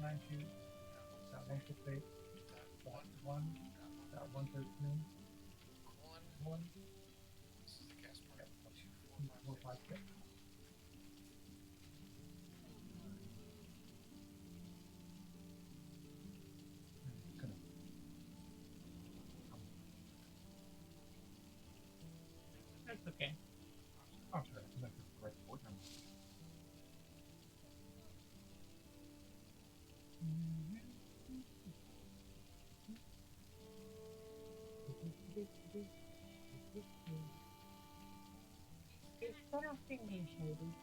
192, 168, 1, 113, One. 1, This is the cast part. yep, 2, 4, 2, 5, 4, 6. 5, 6. Gonna come. That's okay. Oh, sorry, I'm not the right board number. It's something me, Shady.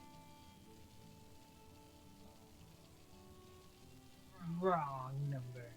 Wrong number.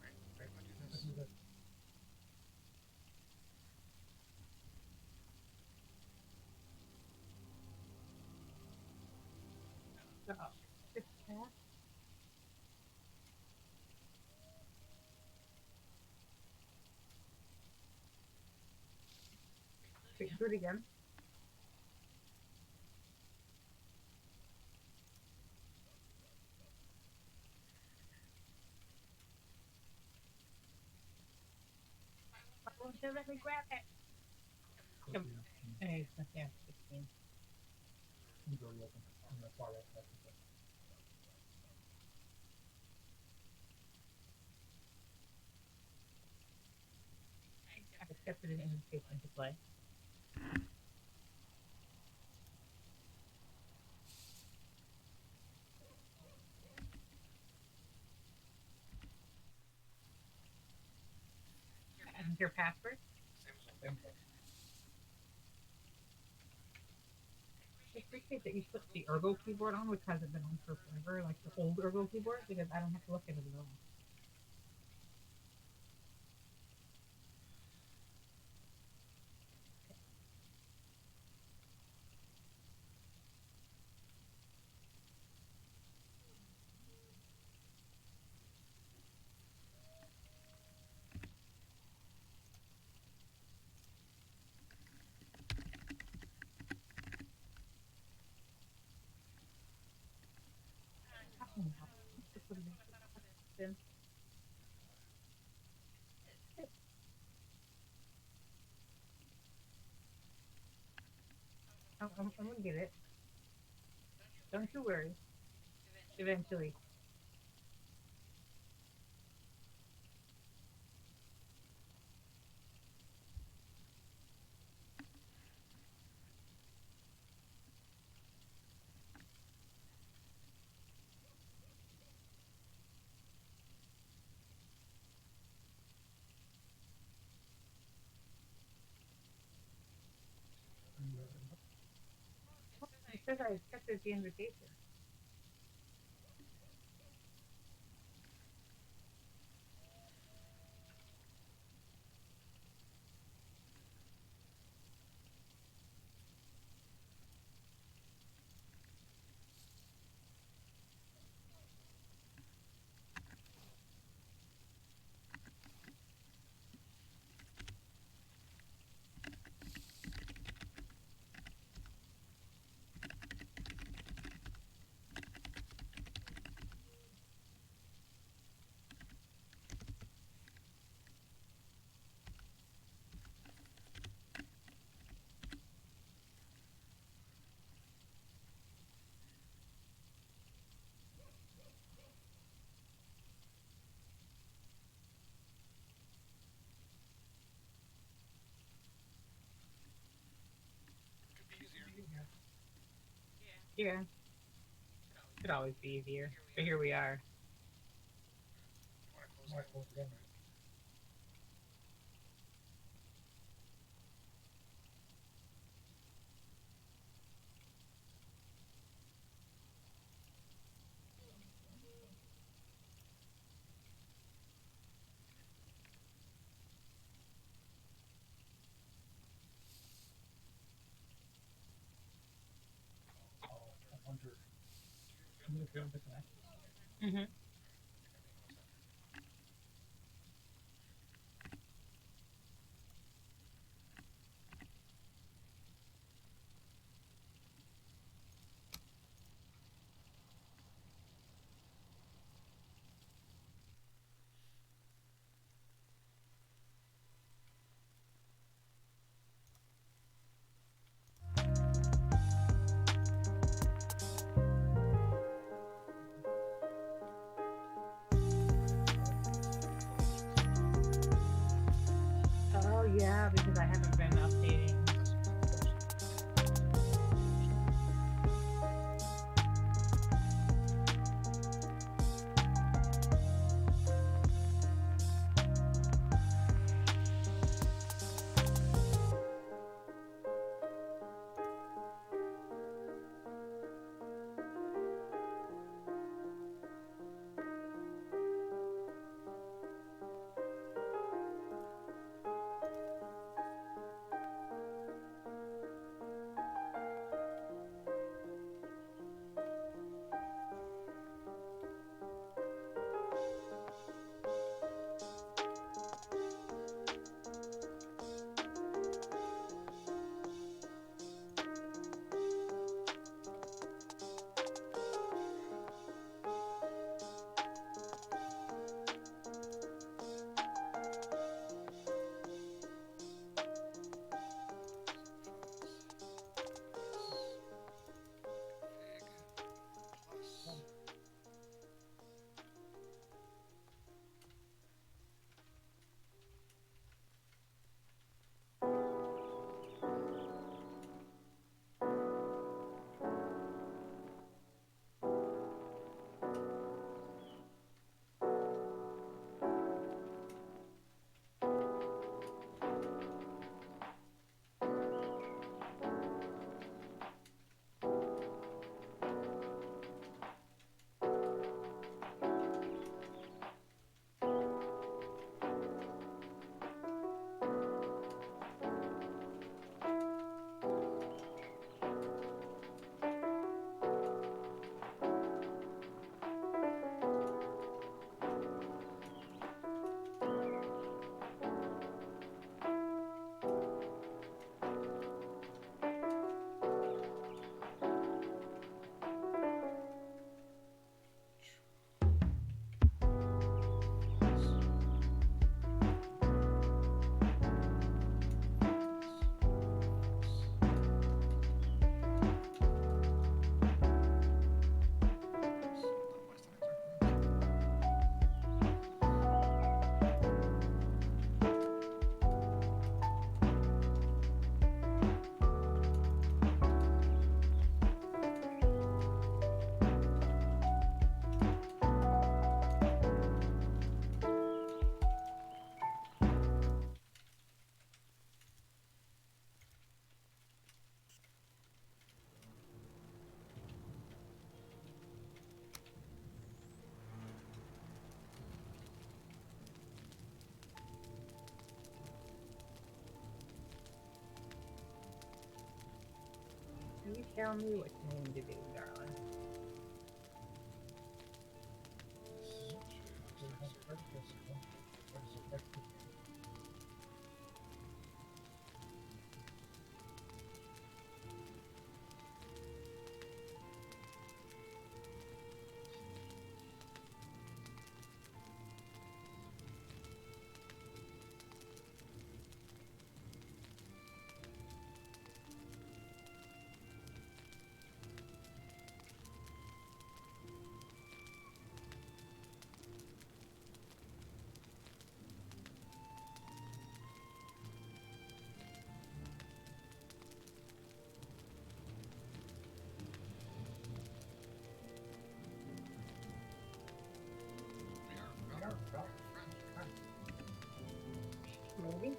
Right. Right. I'm gonna do Let's this. do this. So, it's that. Do it again. Why won't you let me grab it? Go Come. to your, Hey, yeah, 16. you go open on the far right side of the I accepted an invitation to play. And your password? Same as same always. place. I appreciate that you put the Ergo keyboard on, which hasn't been on for forever, like the old Ergo keyboard, because I don't have to look at it at all. Talking about. Just put it in. I'm gonna get it. Don't you worry. Eventually. It says I accepted the invitation. Could be easier. Yeah, could always be easier. But here we are. try to close it again. Oh, I wonder. I'm gonna go disconnect. Mm-hmm. Oh yeah, because I haven't been updating. You tell me what you need to do, darling. movie?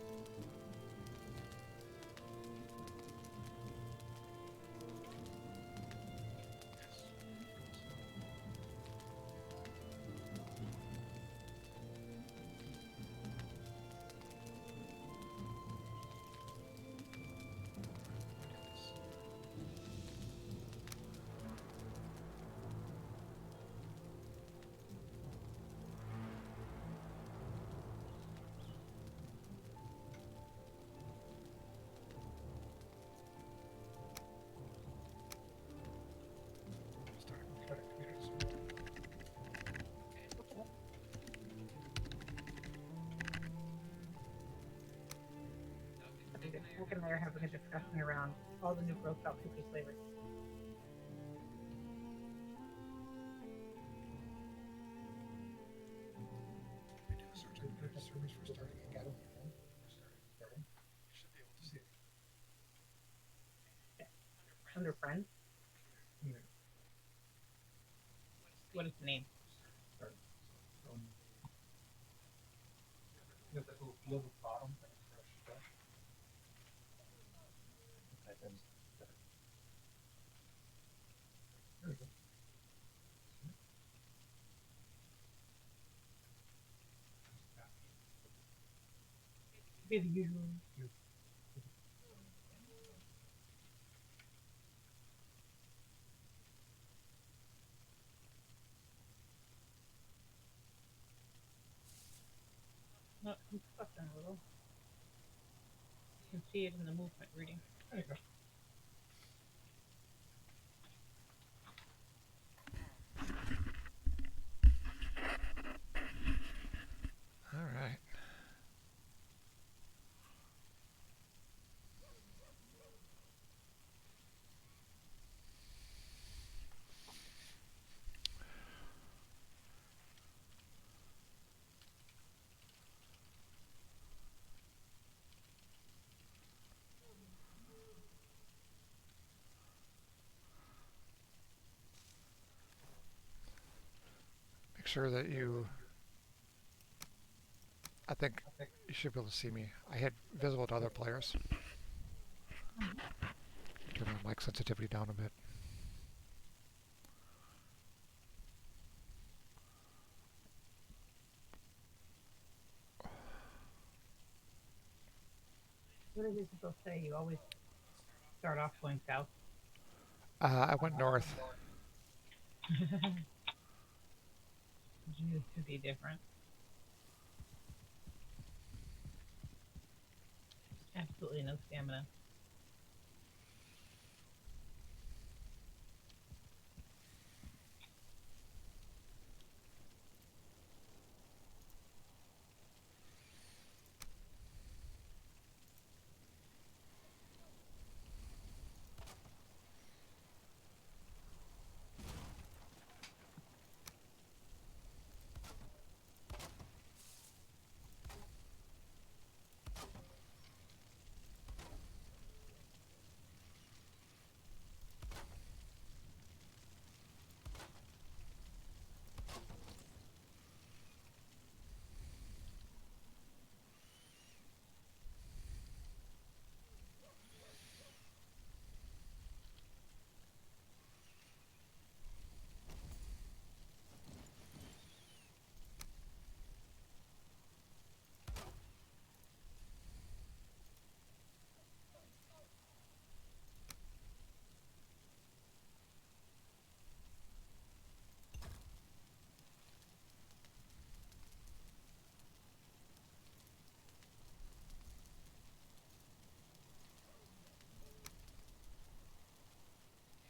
Yes. Start a computer soon. Nick and I are having a discussion around all the new Girl Scout cookie flavors. We do a search on the service for starting again. Starting. You should be able to see. Under friends. Yeah. What is the name? Start. You got that little field at the bottom that is fresh stuff. Type in start. There we go. Be the usual. No, I'm stuck in a little. You can see it in the movement reading. There you go. All right. Make sure that you. I think you should be able to see me. I hit visible to other players. Turn my mic sensitivity down a bit. What are you supposed to say? You always start off going south. I went north. Used to be different. Absolutely no stamina.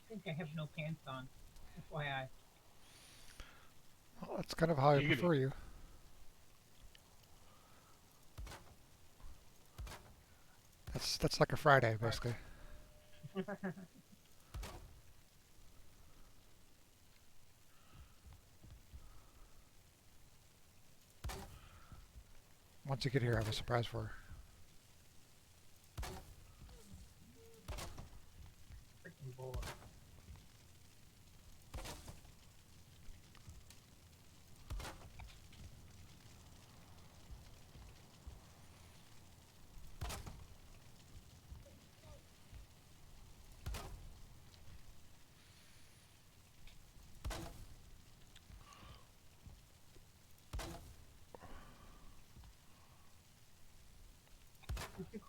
I think I have no pants on. FYI. Well, that's kind of how I prefer you. That's like a Friday, basically. Once you get here, I have a surprise for her. Freaking boy.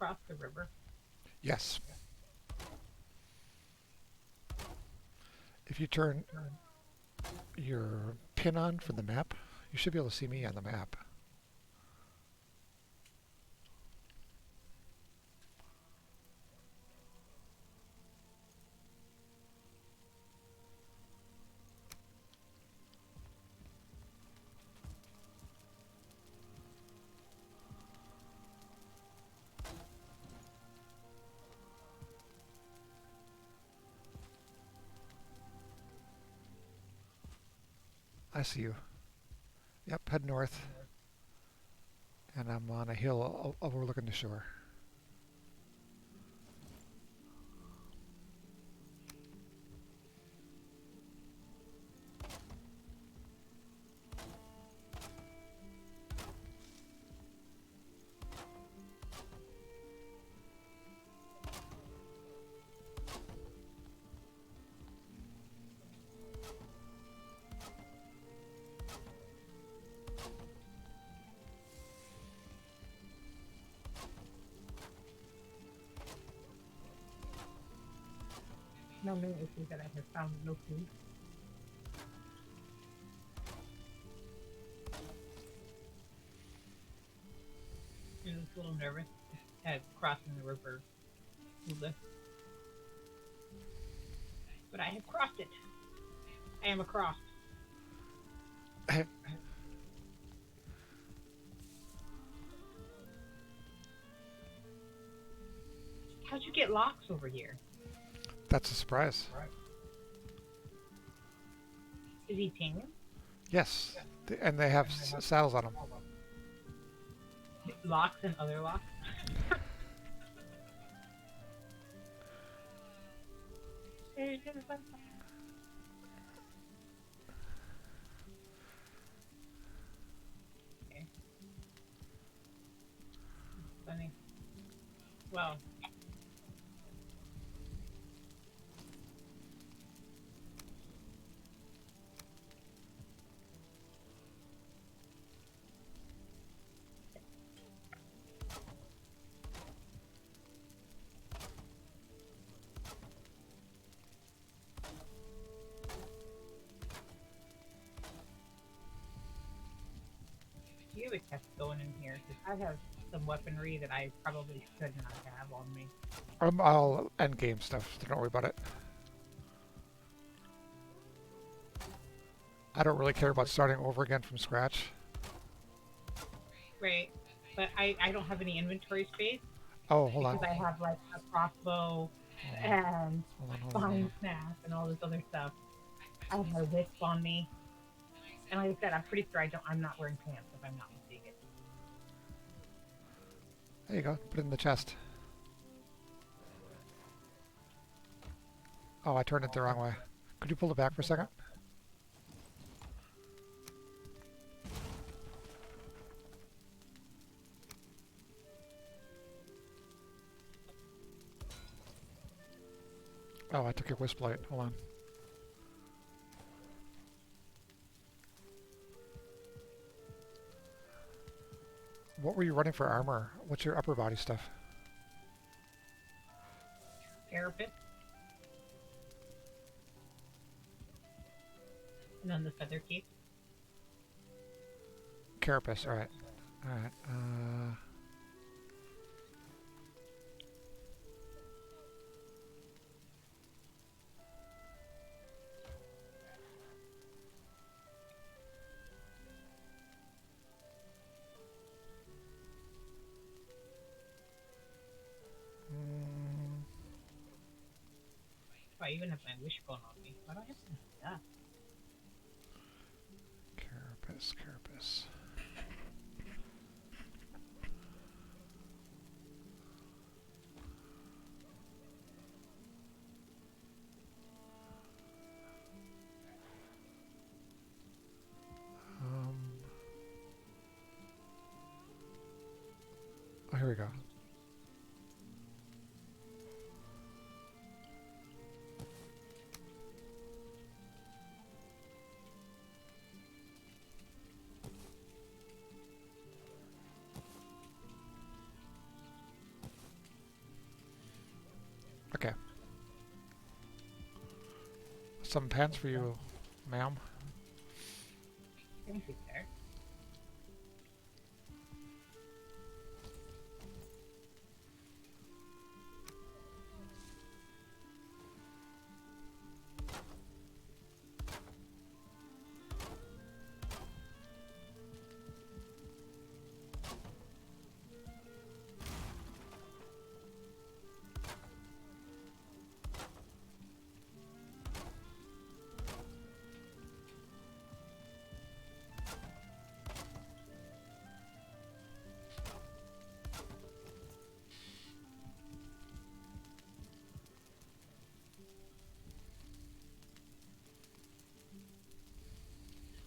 cross the river? Yes. If you turn your pin on for the map, you should be able to see me on the map. I see you. Yep, head north. And I'm on a hill overlooking the shore. No main issue that I have found no food. I was a little nervous at crossing the river. But I have crossed it. I am across. How'd you get locks over here? That's a surprise. Is he tame? Yes. And they have saddles on them. Locks and other locks? Okay. Funny. Well. You have a test going in here because I have some weaponry that I probably should not have on me. I'll end game stuff, so don't worry about it. I don't really care about starting over again from scratch. Right, but I don't have any inventory space. Oh, hold on. Because I have like a crossbow and spine snap and all this other stuff. I have a wisp on me. And like I said, I'm pretty sure I'm not wearing pants if I'm not mistaken. There you go. Put it in the chest. Oh, I turned it the wrong way. Could you pull it back for a second? Oh, I took your wisp light. Hold on. What were you running for armor? What's your upper body stuff? Carapace. And then the feather cape. Carapace, alright. Alright, I even have my wishbone on me. Why do I have some stuff? Carapace, carapace. Oh, here we go. some pens for you, ma'am. Thank you, sir.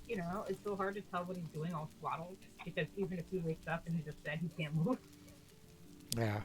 You know, it's so hard to tell what he's doing all swaddled because even if he wakes up and he's upset, he can't move. Yeah.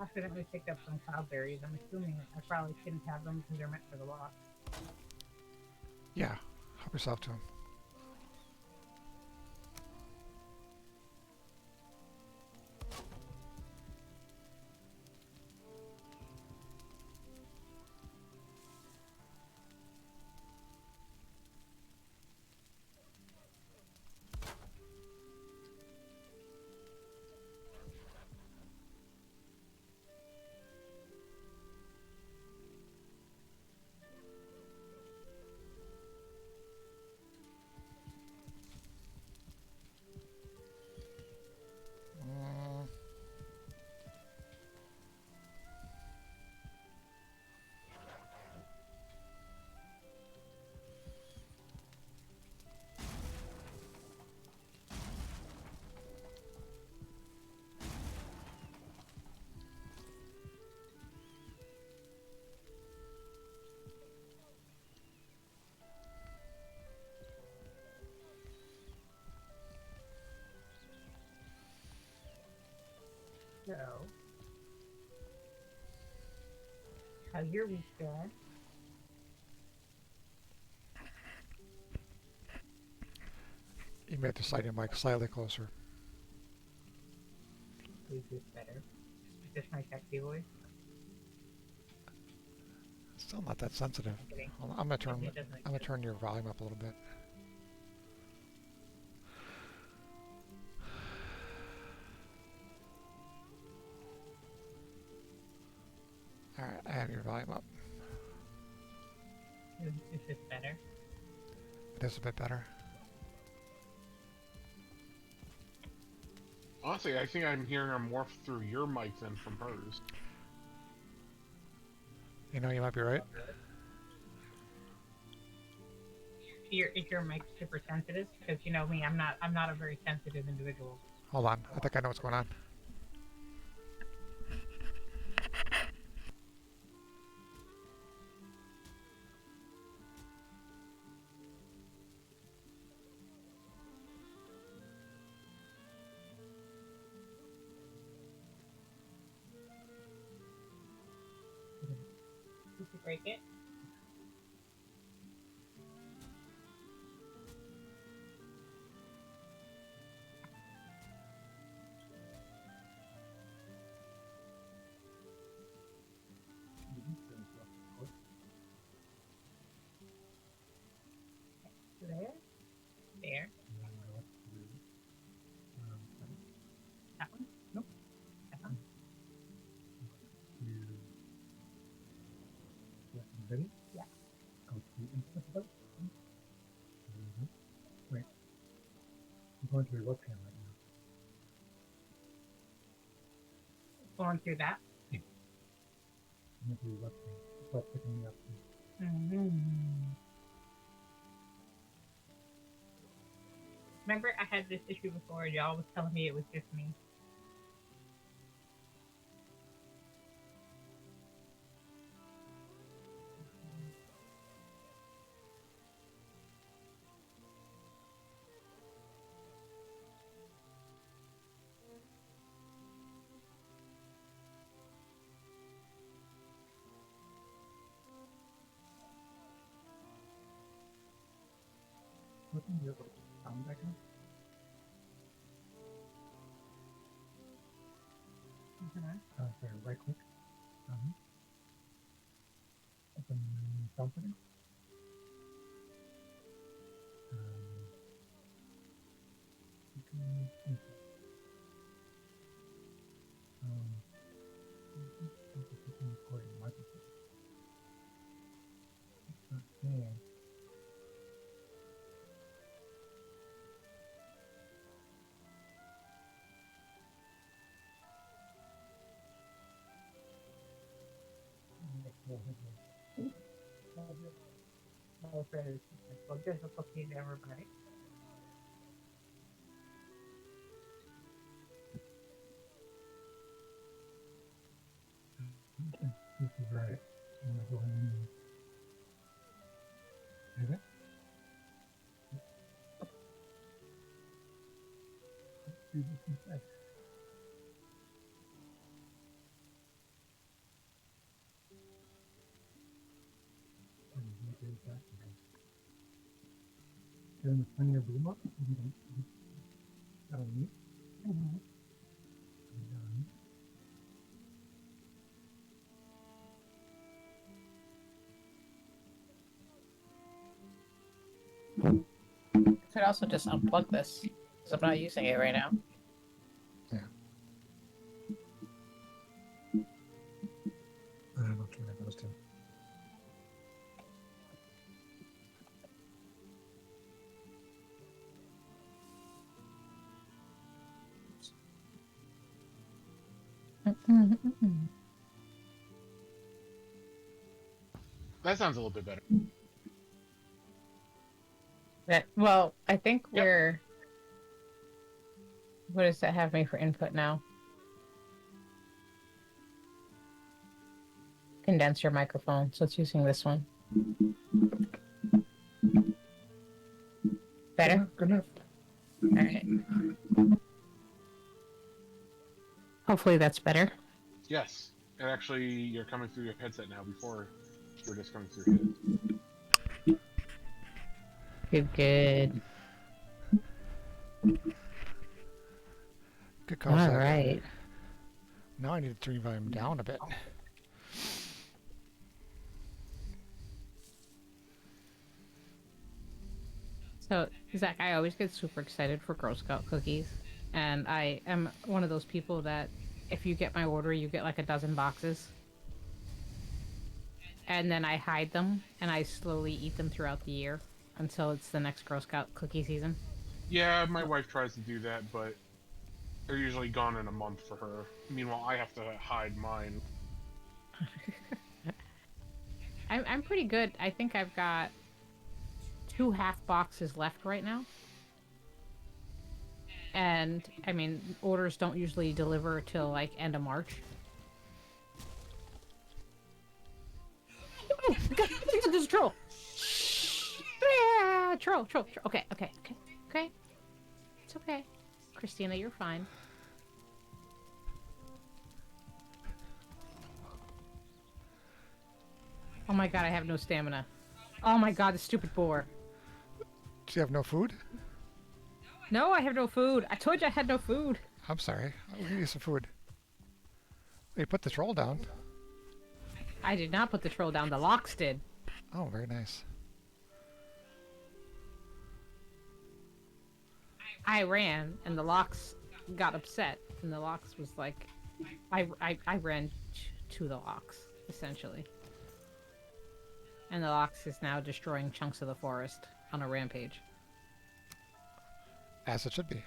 I accidentally picked up some cloudberries. I'm assuming I probably shouldn't have them because they're meant for the lock. Yeah. Help yourself to him. Mm, So, how's your week going? you may have to slide your mic slightly closer. Is this better? Is this my sexy voice? Still not that sensitive. I'm kidding. Hold on, I'm It doesn't gonna turn your volume up a little bit. All right, I have your volume up. Is this better? It is a bit better. Honestly, I think I'm hearing her more through your mic than from hers. You know, you might be right. Is your mic super sensitive? Because you know me, I'm not a very sensitive individual. Hold on, I think I know what's going on. Did you break it? There. There. That one? Nope. That one? Ready? Yeah. Go to input mode. Wait. I'm going to your webcam right now. Going through that. I'm going to your webcam. It's like picking me up. Mm-hmm. Remember, I had this issue before. Y'all was telling me it was just me. What can you have a sound back now? Sorry, right click. Open sound settings. You can input. Recording microphone. Okay. No further technical difficulties, everybody. This is right. I'm gonna go ahead and do that. See what he said. There's plenty of room up. That'll meet. I could also just unplug this, because I'm not using it right now. I'll turn those two. That sounds a little bit better. Well, I think Yep. we're... What does that have me for input now? Condenser microphone, so it's using this one. Better? Good enough. Alright. Hopefully that's better. Yes. And actually, you're coming through your headset now. Before, you were just coming through his. Good. Good call, Zach. Alright. Now I need to turn your volume down a bit. So, Zach, I always get super excited for Girl Scout cookies. And I am one of those people that if you get my order, you get like a dozen boxes. And then I hide them and I slowly eat them throughout the year until it's the next Girl Scout cookie season. Yeah, my wife tries to do that, but they're usually gone in a month for her. Meanwhile, I have to hide mine. I'm pretty good. I think I've got 2 half boxes left right now. And, I mean, orders don't usually deliver till, like, end of March. Oh, God, there's a troll! Yeah, troll. Okay. It's okay. Christina, you're fine. Oh my god, I have no stamina. Oh my god, the stupid boar. Do you have no food? No, I have no food. I told you I had no food. I'm sorry. I'll give you some food. You put the troll down. I did not put the troll down. The locks did. Oh, very nice. I ran, and the locks got upset, and the locks was like... I ran to the locks, essentially. And the locks is now destroying chunks of the forest on a rampage. As it should be.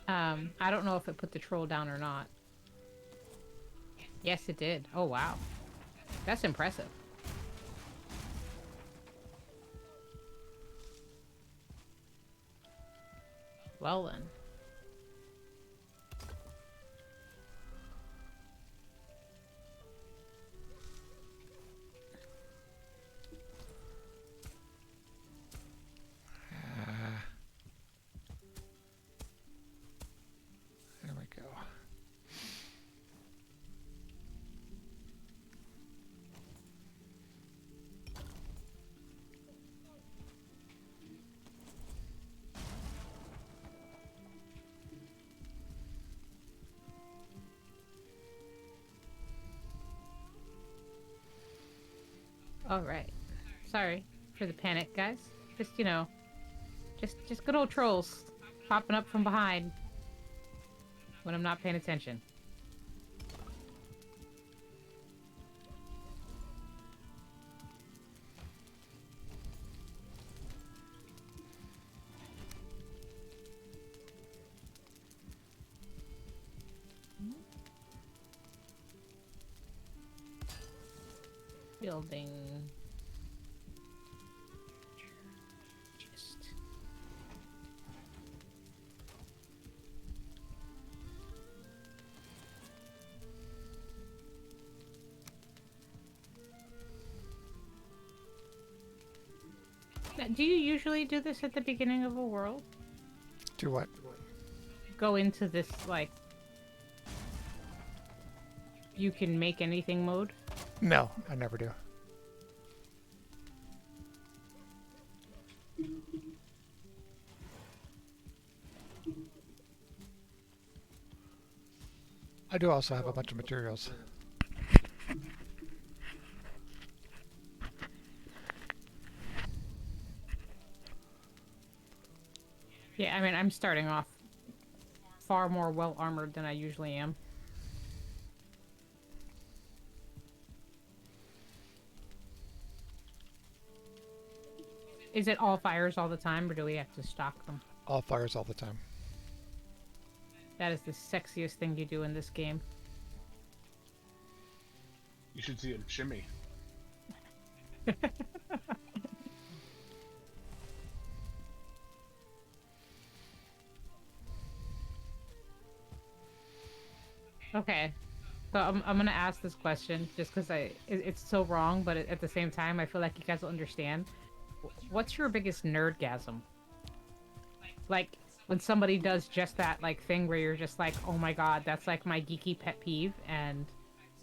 I don't know if it put the troll down or not. Yes, it did. Oh, wow. That's impressive. Well then. There we go. Alright. Sorry for the panic, guys. Just, you know, just good old trolls popping up from behind when I'm not paying attention. Building. Just. Now, do you usually do this at the beginning of a world? Do what? Go into this, like, you can make anything mode? No, I never do. I do also have a bunch of materials. Yeah, I mean, I'm starting off far more well-armored than I usually am. Is it all fires all the time, or do we have to stock them? All fires all the time. That is the sexiest thing you do in this game. You should see him shimmy. Okay, so I'm gonna ask this question just because it's so wrong, but at the same time, I feel like you guys will understand. What's your biggest nerdgasm? Like, when somebody does just that, like, thing where you're just like, oh my god, that's like my geeky pet peeve, and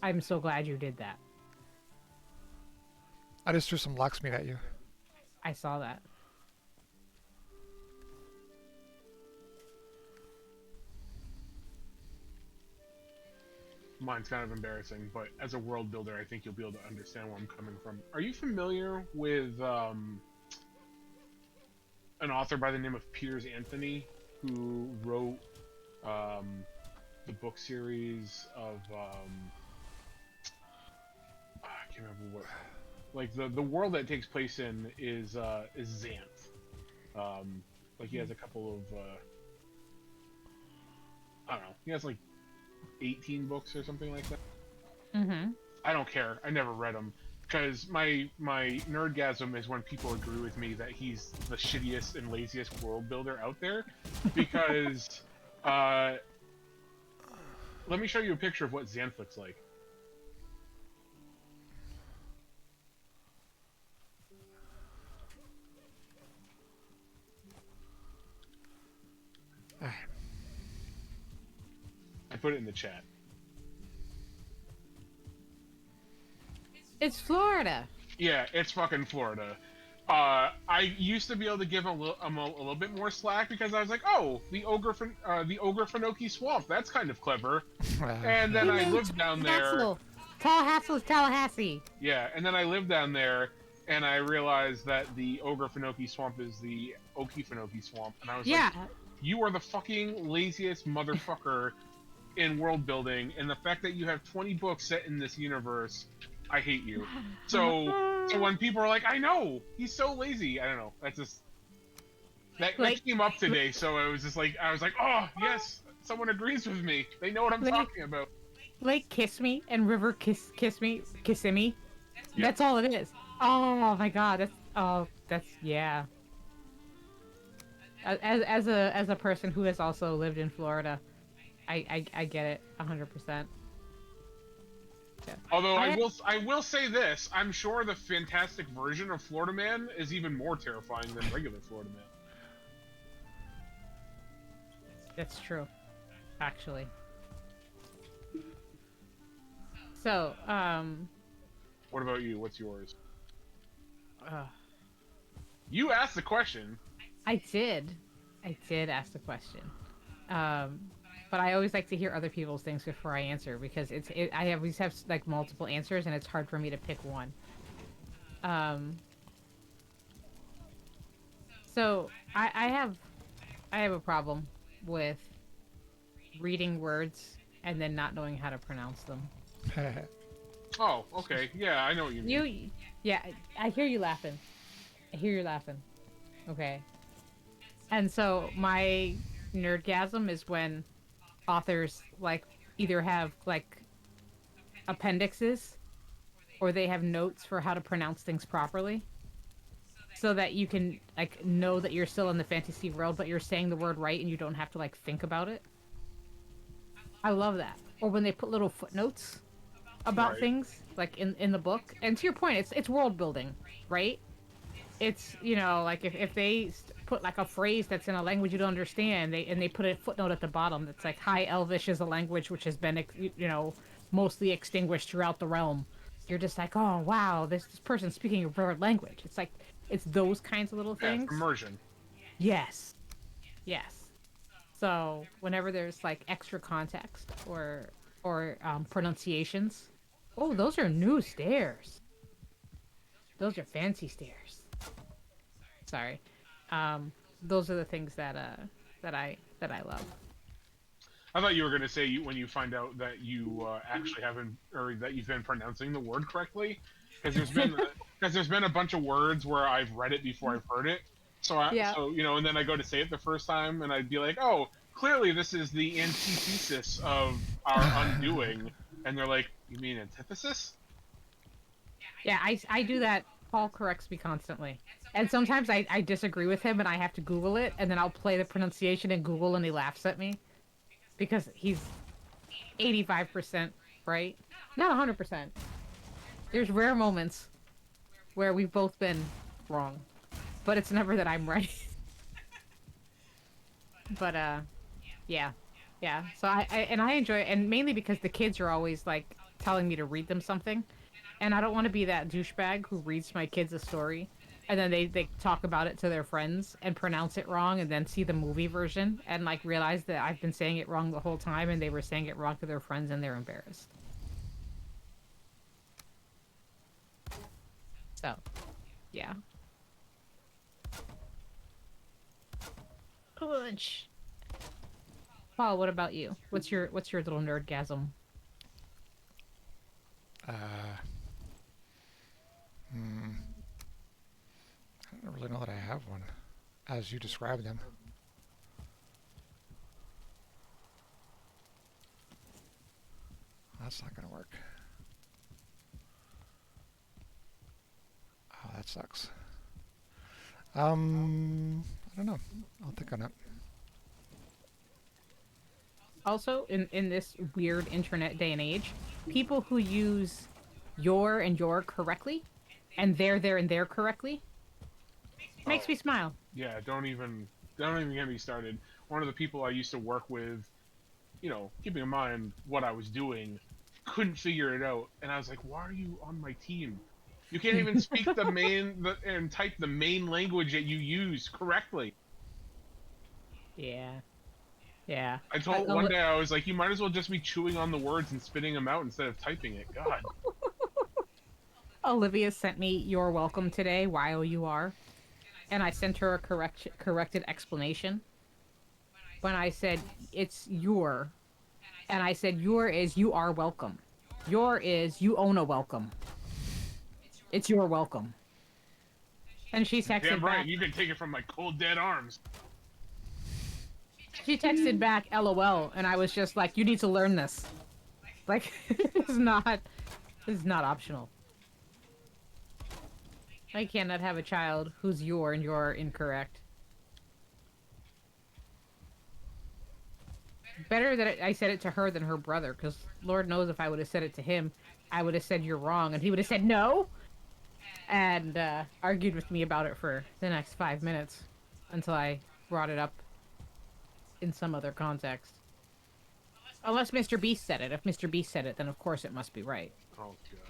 I'm so glad you did that. I just threw some locksmith at you. I saw that. Mine's kind of embarrassing, but as a world builder, I think you'll be able to understand where I'm coming from. Are you familiar with an author by the name of Piers Anthony, who wrote the book series of I can't remember what, like the world that takes place in is Xanth. Like he has a couple of I don't know, he has like 18 books or something like that. Mm-hmm. I don't care. I never read them. Because my nerdgasm is when people agree with me that he's the shittiest and laziest world builder out there. Because, let me show you a picture of what Xanth looks like. I put it in the chat. It's Florida. Yeah, it's fucking Florida. I used to be able to give him a little bit more slack because I was like, oh, the ogre Finoki Swamp, that's kind of clever. And then I lived down there. Tallahassee is Tallahassee. Yeah, and then I lived down there, and I realized that the ogre Finoki Swamp is the Okefenokee Swamp, and I was like, you are the fucking laziest motherfucker in world building, and the fact that you have 20 books set in this universe, I hate you. So when people are like, I know, he's so lazy, I don't know, that's just that came up today, so I was just like, oh yes, someone agrees with me. They know what I'm talking about. Lake Kiss Me and River Kissimmee. Yep. That's all it is. Oh my god, that's yeah. As a person who has also lived in Florida, I get it 100%. Yeah. Although I will say this, I'm sure the fantastic version of Florida Man is even more terrifying than regular Florida Man. That's true, actually. So, What about you? What's yours? uh, You asked the question. I did ask the question, but I always like to hear other people's things before I answer because I always have like multiple answers and it's hard for me to pick one. Um, so I have a problem with reading words and then not knowing how to pronounce them. Oh, okay. Yeah, I know what you mean. Yeah, I hear you laughing. I hear you laughing. Okay. And so my nerdgasm is when authors like either have like appendixes or they have notes for how to pronounce things properly so that you can like know that you're still in the fantasy world but you're saying the word right and you don't have to like think about it. I love that. Or when they put little footnotes about Right. things like in the book. And to your point, it's world building, right? It's, you know, like if they put like a phrase that's in a language you don't understand, they put a footnote at the bottom that's like High Elvish is a language which has been you know, mostly extinguished throughout the realm. You're just like, oh wow, this person's speaking a rare language. It's like it's those kinds of little Yeah, things. immersion. Yes, yes. So whenever there's like extra context or pronunciations, oh, those are new stairs. Those are fancy stairs. Sorry. Those are the things that I love. I thought you were going to say when you find out that you actually haven't, or that you've been pronouncing the word correctly, because there's been a bunch of words where I've read it before I've heard it. Yeah. So you know, and then I go to say it the first time, and I'd be like, oh, clearly this is the antithesis of our undoing, and they're like, you mean antithesis? Yeah, I do that. Paul corrects me constantly. And sometimes I disagree with him and I have to Google it and then I'll play the pronunciation in Google and he laughs at me because he's 85% right. Not 100%. There's rare moments where we've both been wrong, but it's never that I'm right. But yeah. Yeah. So I enjoy it and mainly because the kids are always like telling me to read them something. And I don't want to be that douchebag who reads my kids a story and then they talk about it to their friends and pronounce it wrong and then see the movie version and like realize that I've been saying it wrong the whole time and they were saying it wrong to their friends and they're embarrassed. So, yeah. Punch. Paul, what about you? What's your little nerdgasm? uh, hmm, I don't really know that I have one, as you described them. That's not gonna work. Oh, that sucks. I don't know. I'll think on it. Also, in this weird internet day and age, people who use your and your correctly and there and there correctly makes me smile. Yeah, don't even get me started. One of the people I used to work with, you know, keeping in mind what I was doing, couldn't figure it out, and I was like, "Why are you on my team? You can't even speak and type the main language that you use correctly." Yeah. Yeah. I told one day I was like, "You might as well just be chewing on the words and spitting them out instead of typing it." God. Olivia sent me "You're welcome" today, YOUR, and I sent her a corrected explanation. When I said it's your, and I said your is you are welcome. Your is you own a welcome. It's your welcome. And she texted Damn right, back. you can take it from my cold dead arms. She texted back, LOL, and I was just like, you need to learn this. Like, it's not optional. I cannot have a child who's your and you're incorrect. better that I said it to her than her brother, because Lord knows if I would have said it to him, I would have said you're wrong, and he would have said no, and argued with me about it for the next 5 minutes until I brought it up in some other context. Unless Mr. Beast said it. If Mr. Beast said it, then of course it must be right. Oh god.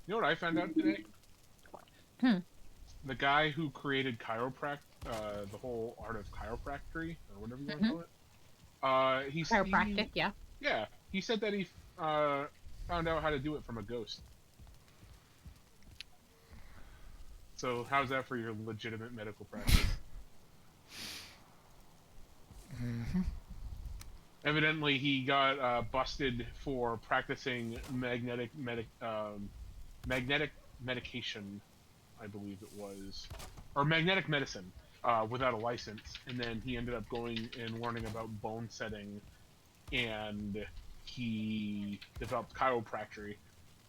You know what I found out today? The guy who created the whole art of chiropractic, or whatever you want to call it. Chiropractic, yeah. Yeah, he said that he found out how to do it from a ghost. So how's that for your legitimate medical practice? Evidently, he got busted for practicing magnetic medication, I believe it was, or magnetic medicine, without a license. And then he ended up going and learning about bone setting, and he developed chiropractic.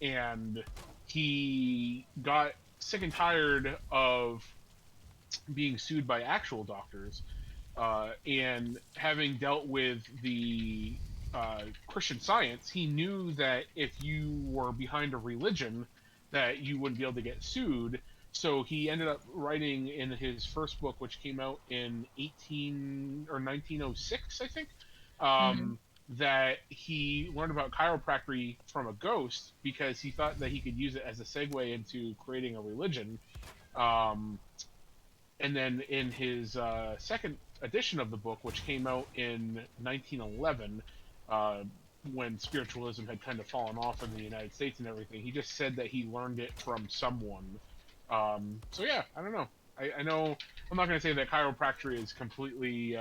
And he got sick and tired of being sued by actual doctors, and having dealt with the Christian Science, he knew that if you were behind a religion, that you wouldn't be able to get sued. So he ended up writing in his first book, which came out in 1906, I think, that he learned about chiropractic from a ghost because he thought that he could use it as a segue into creating a religion. And then in his second edition of the book, which came out in 1911, when spiritualism had kind of fallen off in the United States and everything, he just said that he learned it from someone. So yeah, I don't know. I know I'm not going to say that chiropractic is completely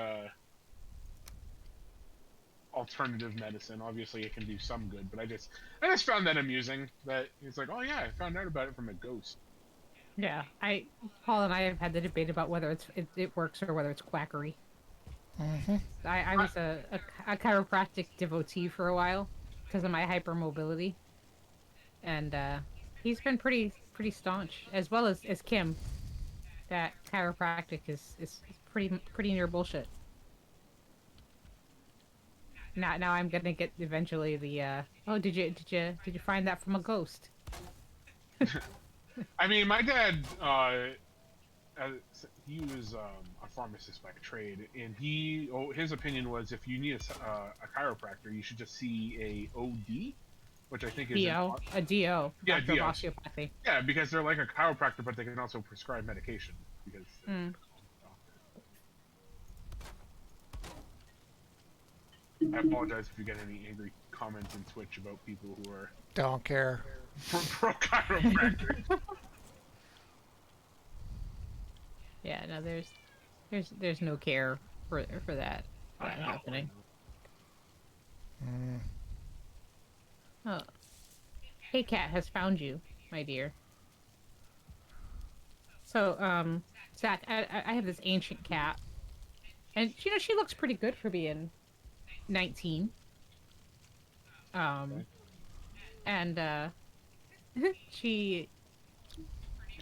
alternative medicine. Obviously, it can do some good, but I just found that amusing. That it's like, oh yeah, I found out about it from a ghost. Yeah, Paul and I have had the debate about whether it works or whether it's quackery. I was a chiropractic devotee for a while because of my hypermobility, and he's been pretty staunch, as well as Kim. That chiropractic is pretty near bullshit. Now I'm gonna get eventually the oh, did you find that from a ghost? I mean, my dad, he was a pharmacist by trade, and his opinion was if you need a chiropractor, you should just see a OD, which I think is a DO, yeah, doctor of DO. osteopathy. Yeah, because they're like a chiropractor, but they can also prescribe medication. Because I apologize if you get any angry comments in Twitch about people who are Don't care. pro chiropractor. Yeah, no, there's no care for that happening. Oh, hey, cat has found you, my dear. So, Zach, I have this ancient cat, and she looks pretty good for being 19. And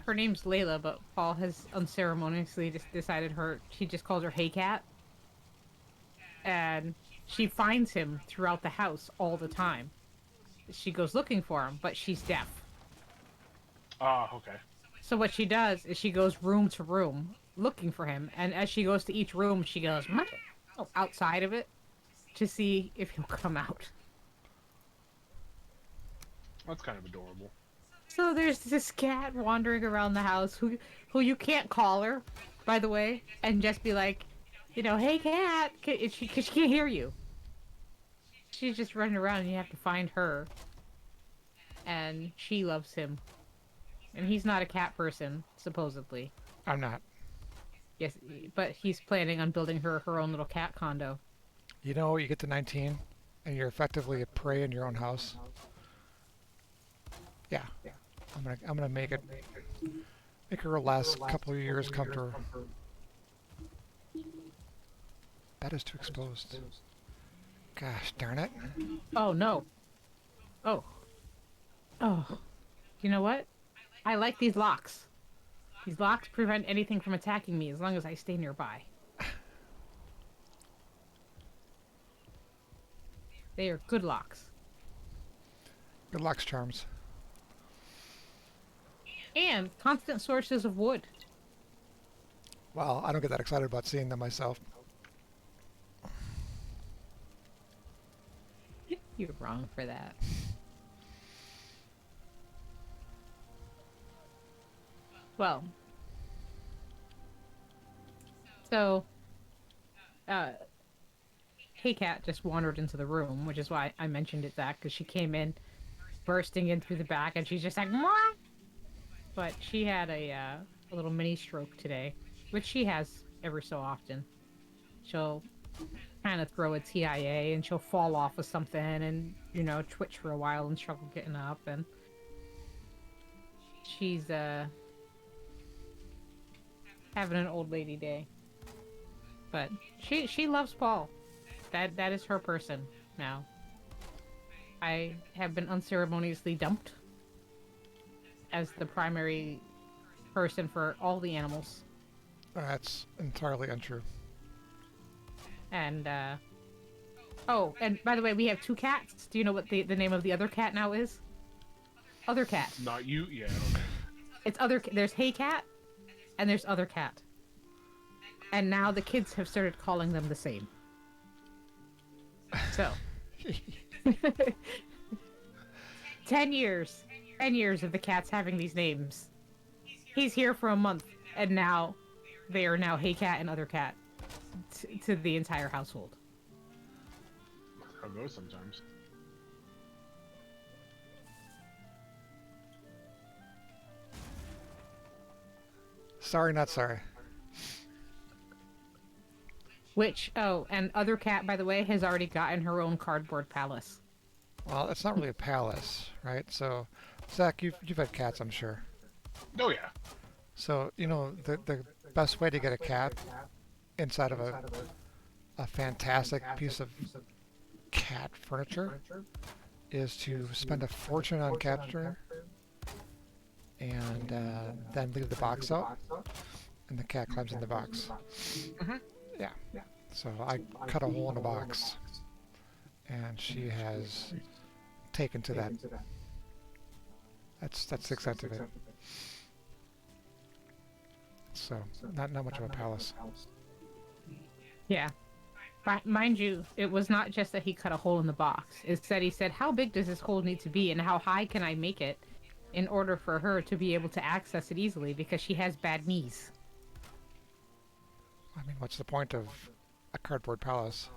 her name's Layla, but Paul has unceremoniously just decided she just calls her Hey Cat. And she finds him throughout the house all the time. She goes looking for him, but she's deaf. Okay. So what she does is she goes room to room looking for him, and as she goes to each room, she goes outside of it to see if he'll come out. That's kind of adorable. So there's this cat wandering around the house who you can't call her, by the way, and just be like, hey cat, cause she can't hear you. She's just running around and you have to find her. And she loves him. And he's not a cat person, supposedly. I'm not. Yes, but he's planning on building her own little cat condo. You get to 19 and you're effectively a prey in your own house. Yeah. I'm gonna make her last couple of years come to her. That is too exposed. Gosh darn it. Oh no. Oh. You know what? I like these locks. These locks prevent anything from attacking me as long as I stay nearby. They are good locks. Good luck's charms. And constant sources of wood. Well, I don't get that excited about seeing them myself. You're wrong for that. Well, so, Hey Cat just wandered into the room, which is why I mentioned it, Zach, because she came in, bursting in through the back, and she's just like, "Mwah!" But she had a little mini stroke today, which she has every so often. She'll kind of throw a TIA, and she'll fall off of something, and twitch for a while and struggle getting up, and she's having an old lady day. But she loves Paul. That is her person now. I have been unceremoniously dumped as the primary person for all the animals. That's entirely untrue. And oh, and by the way, we have 2 cats. Do you know what the name of the other cat now is? Other Cat. Not you, yeah. It's other. There's Hey Cat, and there's Other Cat. And now the kids have started calling them the same. So, 10 years. 10 years of the cats having these names. He's here for a month, and now they are now Hey Cat and Other Cat to the entire household. That's how it goes sometimes. Sorry, not sorry. Which, oh, and Other Cat, by the way, has already gotten her own cardboard palace. Well, it's not really a palace, right? So, Zach, you've had cats, I'm sure. Oh yeah. So, the best way to get a cat inside of a fantastic piece of cat furniture is to spend a fortune on cat food and then leave the box out, and the cat climbs in the box. Mm-hmm. Yeah. So I cut a hole in the box, and she has taken to that. That's the extent of it. So not much of a palace. Yeah. Mind you, it was not just that he cut a hole in the box. It's that he said, how big does this hole need to be, and how high can I make it in order for her to be able to access it easily, because she has bad knees. I mean, what's the point of a cardboard palace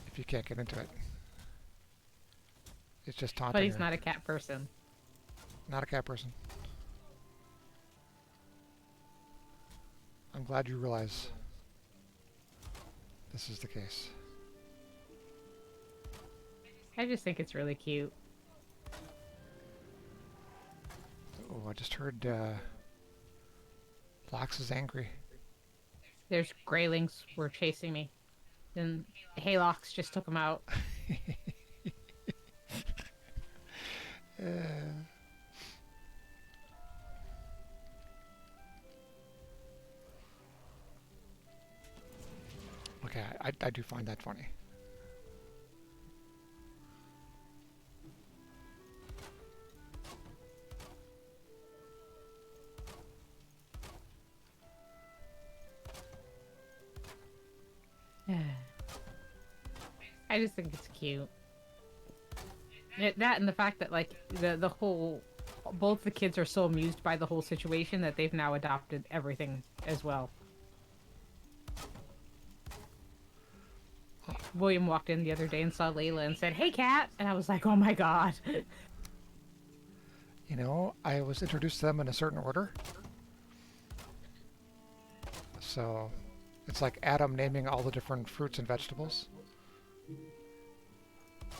if you can't get into it? It's just taunting But he's her. not a cat person. Not a cat person. I'm glad you realize this is the case. I just think it's really cute. Oh, I just heard Lox is angry. There's graylings were chasing me. Then Haylox just took them out. Okay, I do find that funny. I just think it's cute. That and the fact that like the whole, both the kids are so amused by the whole situation that they've now adopted everything as well. William walked in the other day and saw Layla and said, "Hey, cat," and I was like, "Oh my god." You know, I was introduced to them in a certain order. So, it's like Adam naming all the different fruits and vegetables.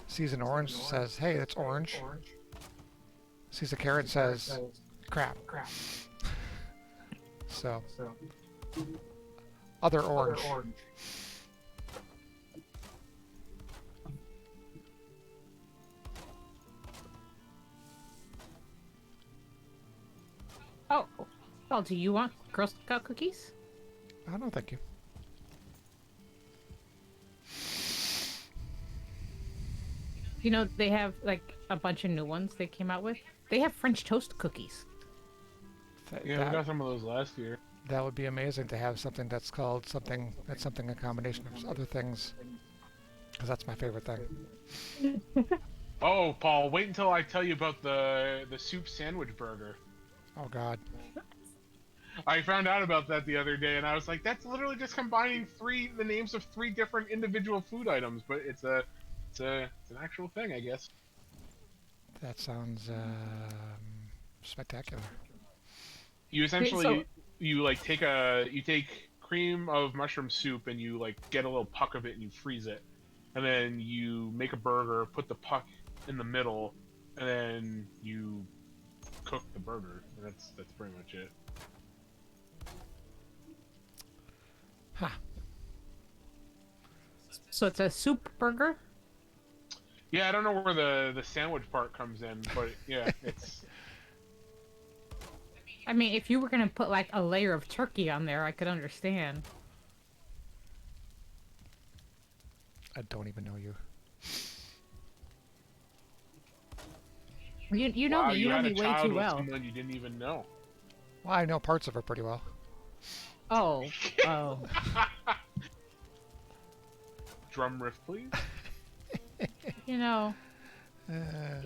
Sees an orange, says, "Hey, that's orange." Sees a carrot, says, "Crap." So, other orange. Oh, well, do you want Girl Scout cookies? Oh, no, thank you. You know, they have like a bunch of new ones they came out with. They have French toast cookies. Yeah, we got some of those last year. That would be amazing to have something that's called something that's something a combination of other things, because that's my favorite thing. Oh, Paul, wait until I tell you about the soup sandwich burger. Oh God. I found out about that the other day, and I was like, "That's literally just combining the names of three different individual food items." But it's an actual thing, I guess. That sounds spectacular. You Wait, so essentially you take cream of mushroom soup and you like get a little puck of it and you freeze it, and then you make a burger, put the puck in the middle, and then you cook the burger. And that's pretty much it. Huh. so it's a soup burger? Yeah, I don't know where the sandwich part comes in, but yeah, it's I mean, if you were gonna put like a layer of turkey on there, I could understand. I don't even know you. You know wow. me. You You know had me a way child too with well. someone you didn't even know. Well, I know parts of her pretty well. Oh, oh. Drum riff, please. You know, Uh,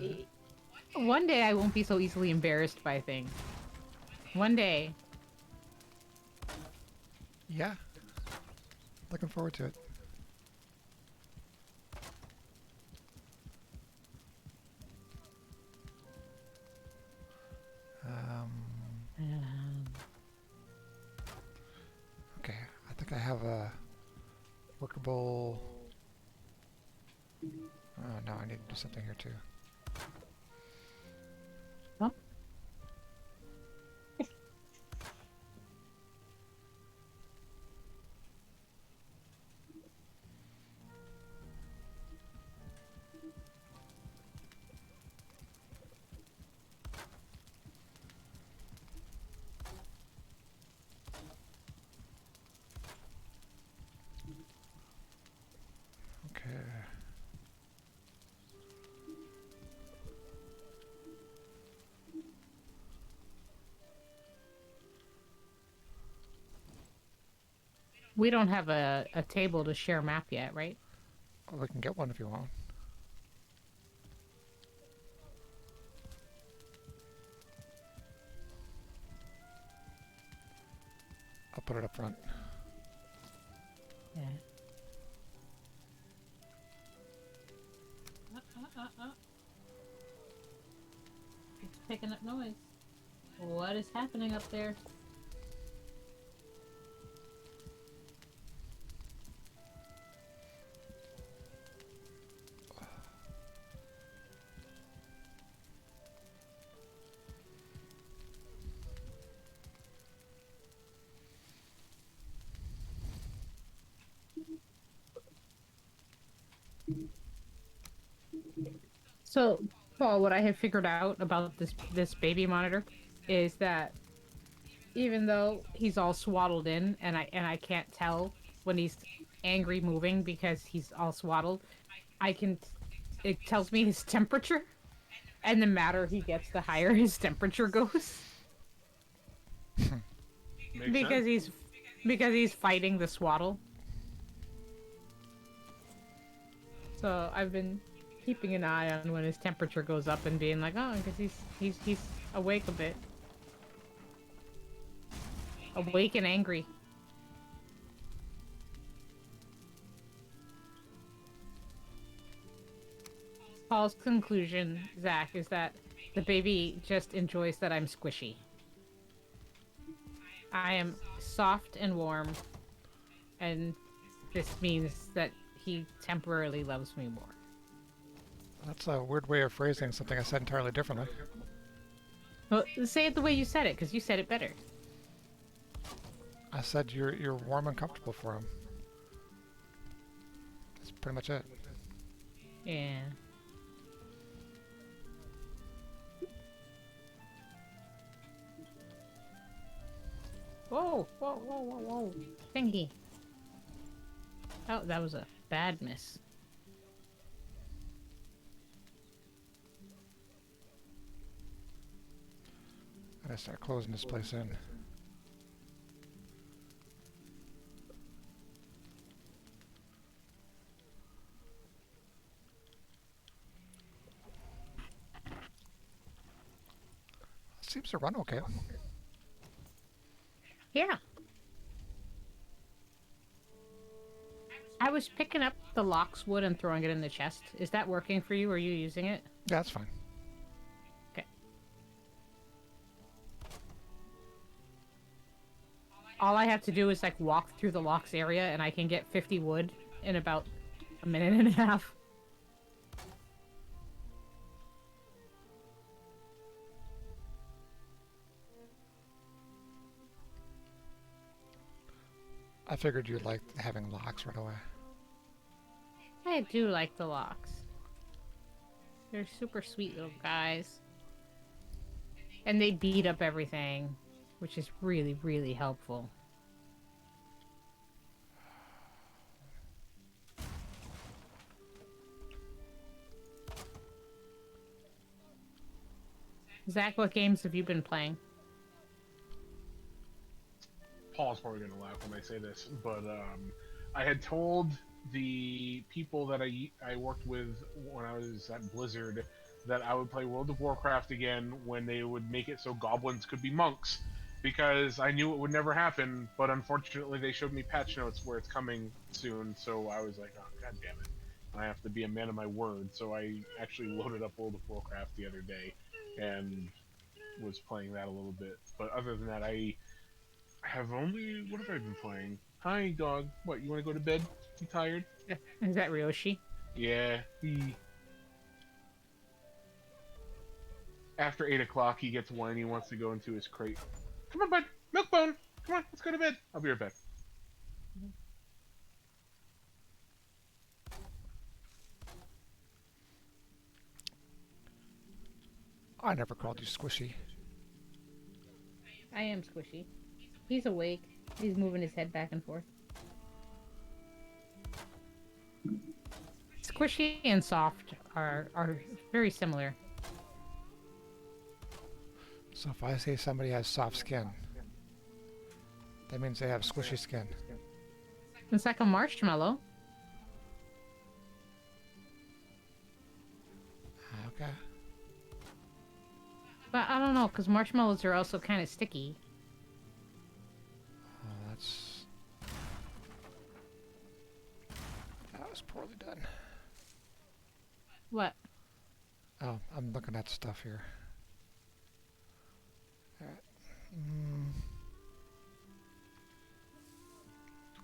one day I won't be so easily embarrassed by things. One day. yeah. Looking forward to it. Um, Um, okay, I think I have a workable. Oh no, I need to do something here too. huh? Okay. We don't have a table to share map yet, right? Well, we can get one if you want. I'll put it up front. Yeah. It's picking up noise. What is happening up there? So, Paul, what I have figured out about this baby monitor is that even though he's all swaddled in, and I can't tell when he's angry moving because he's all swaddled, I can. It tells me his temperature, and the madder he gets, the higher his temperature goes Makes because sense. he's fighting the swaddle. So I've been keeping an eye on when his temperature goes up and being like, oh, because he's awake a bit, awake and angry. Paul's conclusion, Zach, is that the baby just enjoys that I'm squishy. I am soft and warm, and this means that he temporarily loves me more. That's a weird way of phrasing something I said entirely differently. Well, say it the way you said it, because you said it better. I said you're warm and comfortable for him. That's pretty much it. Yeah. Whoa, whoa, whoa, whoa, whoa. Thingy. Oh, that was a bad miss. Gotta start closing this place in. Seems to run okay. Yeah. I was picking up the lock's wood and throwing it in the chest. Is that working for you? Are you using it? Yeah, that's fine. Okay. All I have to do is like walk through the lock's area and I can get 50 wood in about a minute and a half. I figured you'd like having locks right away. I do like the locks. They're super sweet little guys. And they beat up everything, which is really, really helpful. Zach, what games have you been playing? Paul's probably gonna laugh when I say this, but I had told the people that I worked with when I was at Blizzard that I would play World of Warcraft again when they would make it so goblins could be monks, because I knew it would never happen, but unfortunately they showed me patch notes where it's coming soon, so I was like, oh god damn it, I have to be a man of my word. So I actually loaded up World of Warcraft the other day and was playing that a little bit, but other than that I have only... what have I been playing? Hi, dog. What, you want to go to bed? You tired? Is that Ryoshi? Yeah. After 8 o'clock, he gets whiny, he wants to go into his crate. Come on, bud! Milkbone! Come on, let's go to bed. I'll be right back. I never called you squishy. I am squishy. He's awake. He's moving his head back and forth. Squishy and soft are very similar. So if I say somebody has soft skin, that means they have squishy skin. It's like a marshmallow. Okay. But I don't know, because marshmallows are also kind of sticky. Oh, that was poorly done. What? Oh, I'm looking at stuff here. Alright.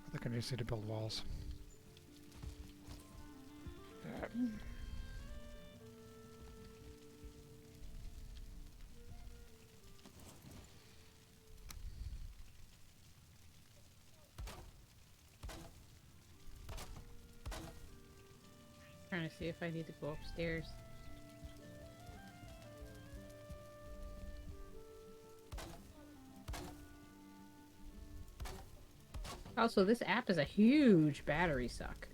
I think I just need to build walls. Alright. Trying to see if I need to go upstairs. Also, this app is a huge battery suck.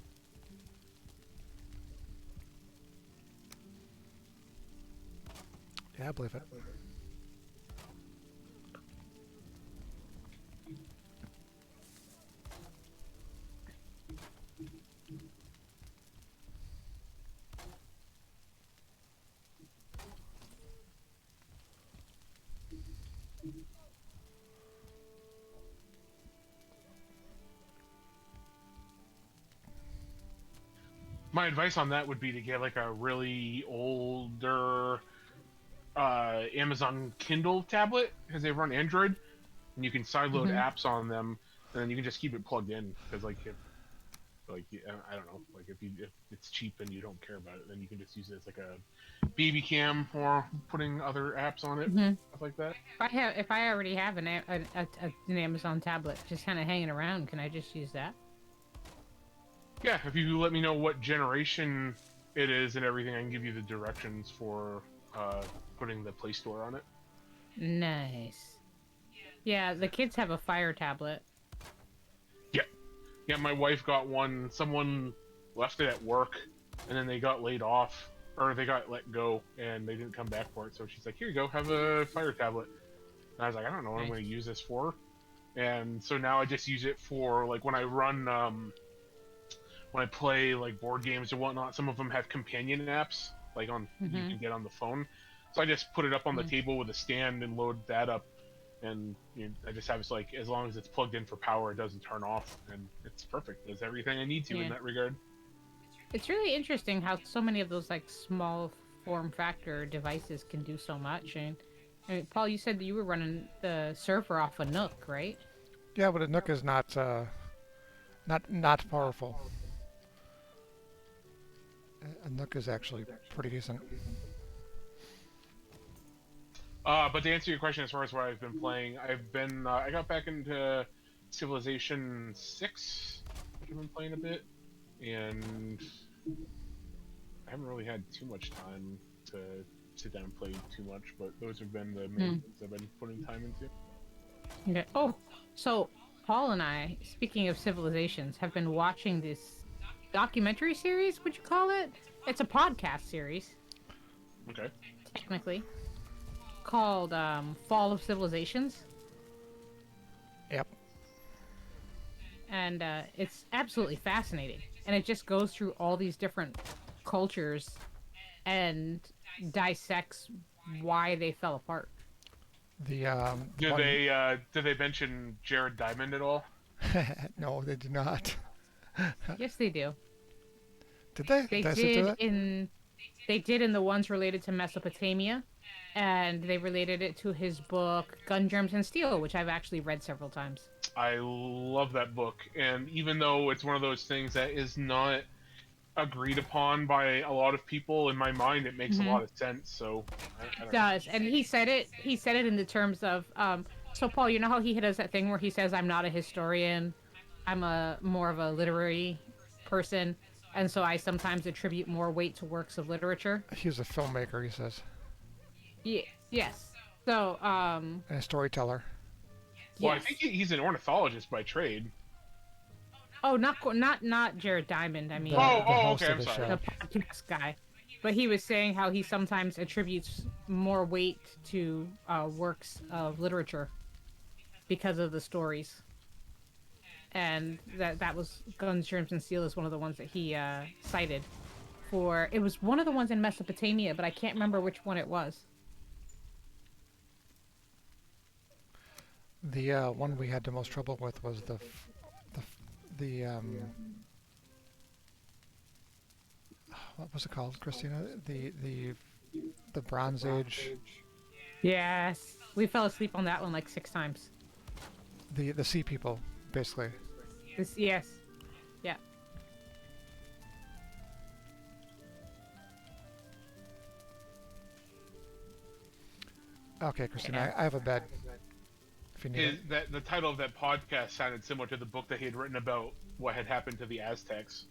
Yeah, I believe it. My advice on that would be to get like a really older Amazon Kindle tablet, because they run Android, and you can sideload apps on them, and then you can just keep it plugged in. Because like if I don't know, like if it's cheap and you don't care about it, then you can just use it as like a baby cam or putting other apps on it, stuff like that. If I already have an Amazon tablet just kind of hanging around, can I just use that? Yeah, if you let me know what generation it is and everything, I can give you the directions for putting the Play Store on it. Nice. Yeah, the kids have a Fire tablet. Yeah, my wife got one. Someone left it at work, and then they got laid off, or they got let go, and they didn't come back for it. So she's like, "Here you go, have a Fire tablet." And I was like, I don't know what I'm Nice. going to use this for. And so now I just use it for like when I run, when I play like board games or whatnot. Some of them have companion apps, like on you can get on the phone. So I just put it up on the table with a stand and load that up, and I just have it like as long as it's plugged in for power, it doesn't turn off, and it's perfect. It does everything I need to in Yeah. that regard. It's really interesting how so many of those like small form factor devices can do so much. And I mean, Paul, you said that you were running the server off a Nook, right? Yeah, but a Nook is not powerful. A Nook is actually pretty decent. But to answer your question, as far as what I've been playing, I got back into Civilization 6, which I've been playing a bit, and I haven't really had too much time to sit down and play too much, but those have been the main things I've been putting time into. Okay. Oh, so Paul and I, speaking of civilizations, have been watching this documentary series. Would you call it? It's a podcast series, Okay. technically, called Fall of Civilizations. Yep. And it's absolutely fascinating. And it just goes through all these different cultures and dissects why they fell apart. The Did they mention Jared Diamond at all? no, they did not. Yes, they do. Did they? They Did I sit through did that? in the ones related to Mesopotamia, and they related it to his book Gun, Germs, and Steel, which I've actually read several times. I love that book, and even though it's one of those things that is not agreed upon by a lot of people, in my mind, it makes a lot of sense. So I It don't know. does, and he said it. He said it in the terms of, so Paul, you know how he does that thing where he says, "I'm not a historian, I'm a more of a literary person, and so I sometimes attribute more weight to works of literature." He's a filmmaker, he says, Yeah. Yes. So, and a storyteller. Well, I yes. think he's an ornithologist by trade. Oh, not Jared Diamond. I mean, The host Okay, of I'm the sorry. show. the podcast guy. But he was saying how he sometimes attributes more weight to works of literature because of the stories. And that was Guns, Germs, and Steel is one of the ones that he cited for. It was one of the ones in Mesopotamia, but I can't remember which one it was. The one we had the most trouble with was the what was it called, Christina? The Bronze Age. Yes, we fell asleep on that one like 6 times. The sea people, basically. Yes, yeah. Okay, Christina, Yeah. I have a bed. If you need it. That the title of that podcast sounded similar to the book that he had written about what had happened to the Aztecs.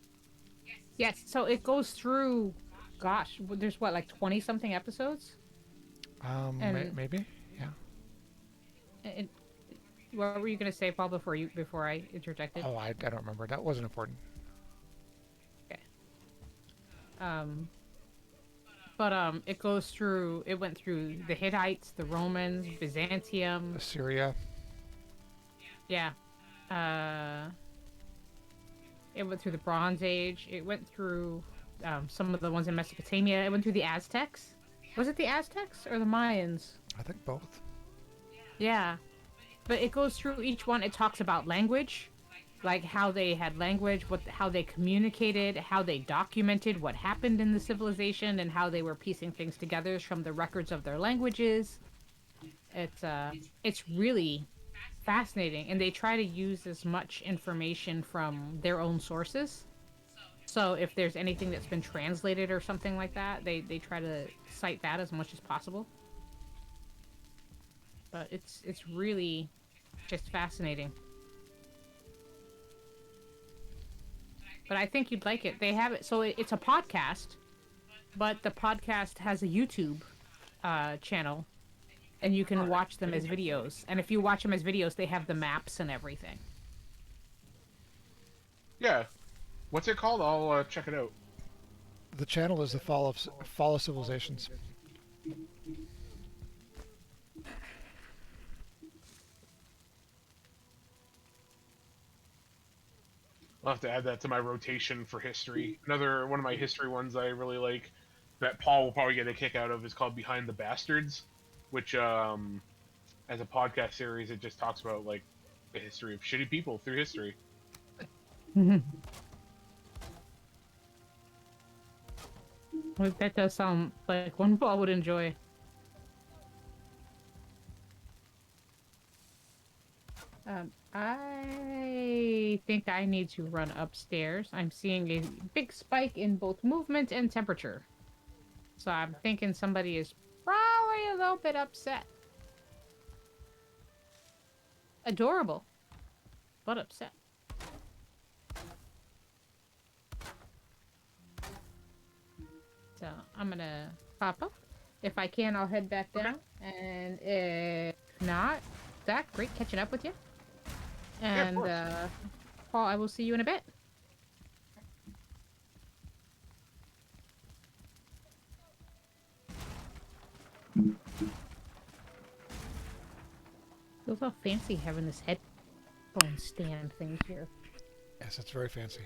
Yes, so it goes through, gosh, there's what, like 20 something episodes? And- Maybe. Yeah. And what were you gonna say, Paul, before I interjected? Oh, I don't remember. That wasn't important. It goes through. It went through the Hittites, the Romans, Byzantium. Assyria. Yeah. It went through the Bronze Age. It went through some of the ones in Mesopotamia. It went through the Aztecs. Was it the Aztecs or the Mayans? I think both. Yeah. But it goes through each one. It talks about language, like how they had language, how they communicated, how they documented what happened in the civilization, and how they were piecing things together from the records of their languages. It's really fascinating, and they try to use as much information from their own sources. So if there's anything that's been translated or something like that, they try to cite that as much as possible. But it's really just fascinating. But I think you'd like it. They have it, so it's a podcast, but the podcast has a YouTube channel, and you can watch them as videos. And if you watch them as videos, they have the maps and everything. Yeah. What's it called? I'll check it out. The channel is the Fall of Civilizations. I'll have to add that to my rotation for history. Another one of my history ones I really like that Paul will probably get a kick out of is called Behind the Bastards, which as a podcast series it just talks about like the history of shitty people through history. Well, that does sound like one Paul would enjoy. I think I need to run upstairs. I'm seeing a big spike in both movement and temperature. So I'm thinking somebody is probably a little bit upset. Adorable, but upset. So I'm gonna pop up. If I can, I'll head back down. Okay. And if not, Zach, great catching up with you. Yeah, of And course. Paul, I will see you in a bit. Feels all fancy having this headphone stand thing here. Yes, it's very fancy.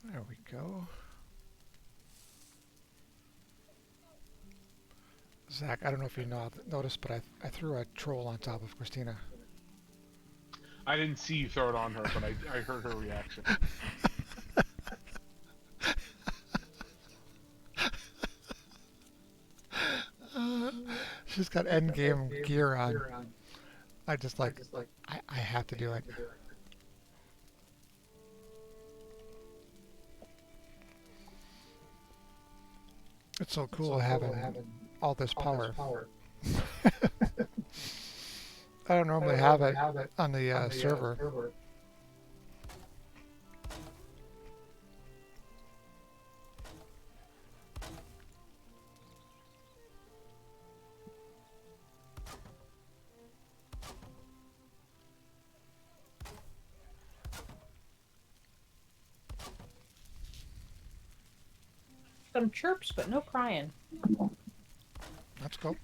There we go. Zach, I don't know if you noticed, but I threw a troll on top of Christina. I didn't see you throw it on her, but I heard her reaction. She's got endgame gear on. I just like, I have to do it. It's so cool having all this power. I don't normally have it on the server. Some chirps, but no crying. Let's go.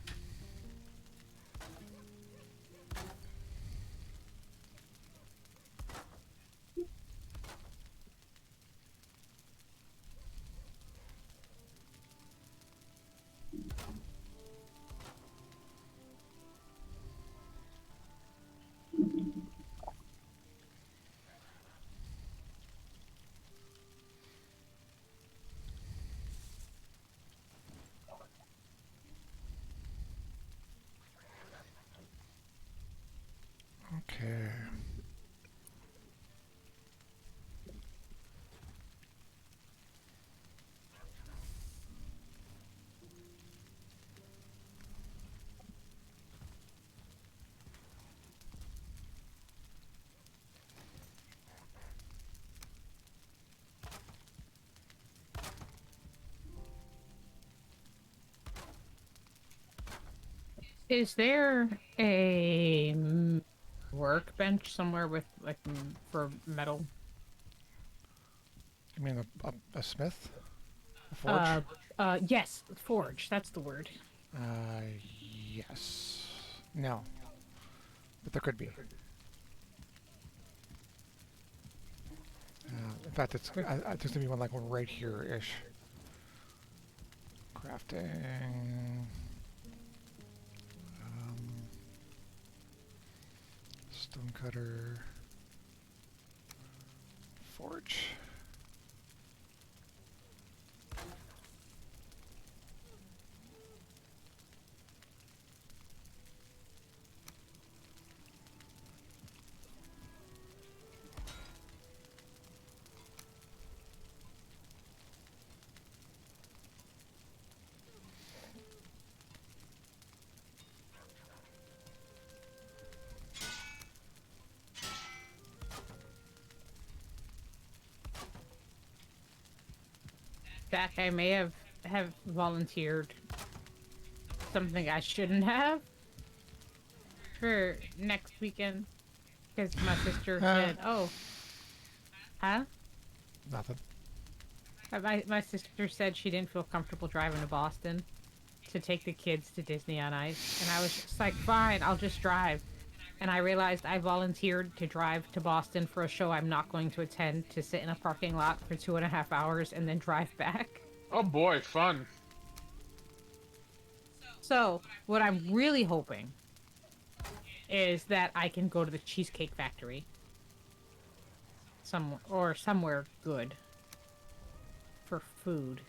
Okay. Is there a workbench somewhere with like for metal? You mean a smith? A forge? Yes, forge. That's the word. Yes. No, but there could be. In fact, there's gonna be one like one right here-ish. Crafting. Stonecutter. Forge. Zach, I may have volunteered something I shouldn't have for next weekend because my sister said, "Oh, huh?" Nothing. My sister said she didn't feel comfortable driving to Boston to take the kids to Disney on Ice, and I was just like, "Fine, I'll just drive." And I realized I volunteered to drive to Boston for a show I'm not going to attend to sit in a parking lot for 2.5 hours and then drive back. Oh boy, fun. So, what I'm really hoping is that I can go to the Cheesecake Factory somewhere good for food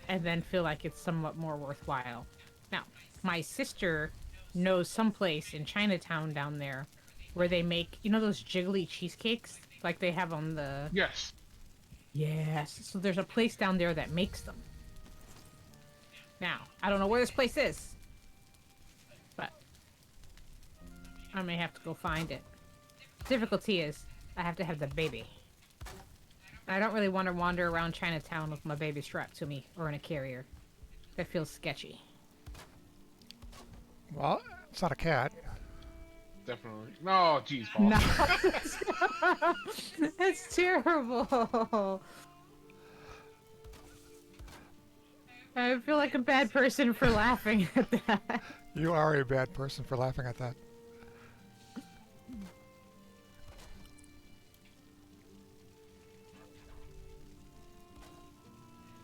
and then feel like it's somewhat more worthwhile. Now, my sister knows someplace in Chinatown down there where they make, you know, those jiggly cheesecakes like they have on the... Yes. Yes. So there's a place down there that makes them. Now, I don't know where this place is, but I may have to go find it. Difficulty is I have to have the baby. I don't really want to wander around Chinatown with my baby strapped to me or in a carrier. That feels sketchy. Well, it's not a cat. Definitely. No, jeez, Paul. No, that's terrible. I feel like a bad person for laughing at that. You are a bad person for laughing at that.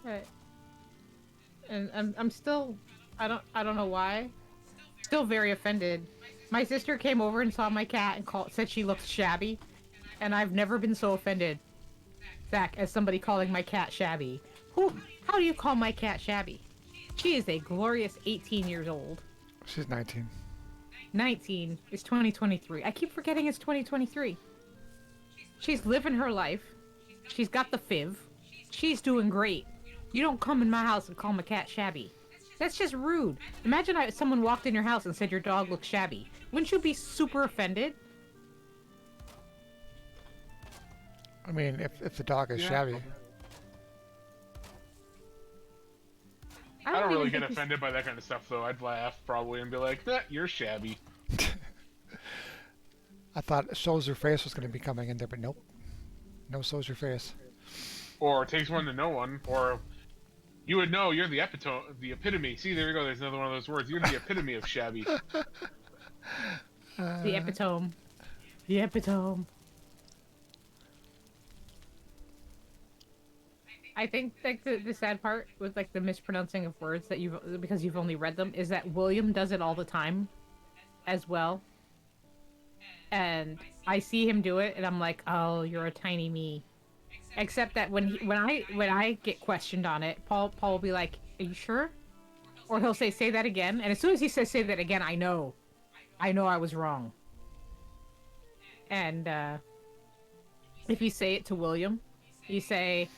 Right. And I'm still I don't know why. Still very offended. My sister came over and saw my cat and said she looked shabby, and I've never been so offended, Zach, as somebody calling my cat shabby. How do you call my cat shabby? She is a glorious 18 years old. She's 19. 19 is 2023. I keep forgetting it's 2023. She's living her life. She's got the fiv. She's doing great. You don't come in my house and call my cat shabby. That's just rude. Imagine someone walked in your house and said your dog looks shabby. Wouldn't you be super offended? I mean, if the dog is shabby. I don't really get offended by that kind of stuff, though. I'd laugh, probably, and be like, you're shabby. I thought shows your face was going to be coming in there, but nope. No shows your face. Or takes one to know one, or you would know you're the epitome. See, there you go. There's another one of those words. You're the epitome of shabby. The epitome. The epitome. I think like the sad part with like the mispronouncing of words that because you've only read them is that William does it all the time as well. And I see him do it and I'm like, "Oh, you're a tiny me." Except that when I get questioned on it, Paul will be like, "Are you sure?" Or he'll say that again, and as soon as he says say that again, I know I was wrong. And if you say it to William, you say,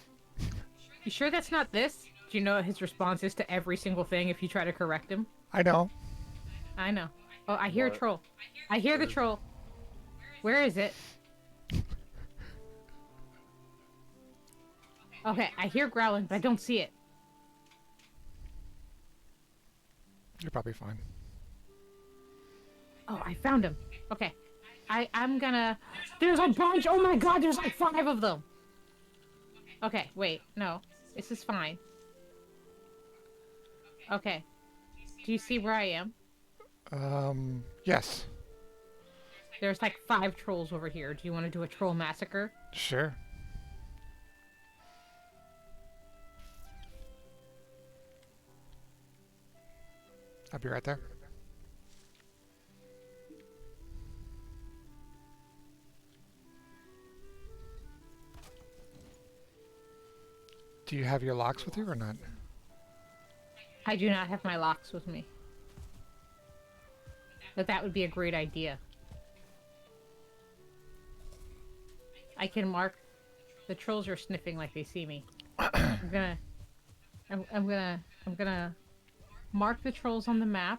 "You sure that's not this?" Do you know what his response is to every single thing if you try to correct him? I know. I know. Oh, I hear a troll. I hear the troll. Where is it? Okay, I hear growling, but I don't see it. You're probably fine. Oh, I found him. Okay. I'm gonna... There's a bunch! Oh my god, there's like 5 of them! Okay, wait. No. This is fine. Okay. Do you see where I am? Yes. There's like 5 trolls over here. Do you want to do a troll massacre? Sure. I'll be right there. Do you have your locks with you or not? I do not have my locks with me. But that would be a great idea. I can mark... The trolls are sniffing like they see me. I'm gonna mark the trolls on the map.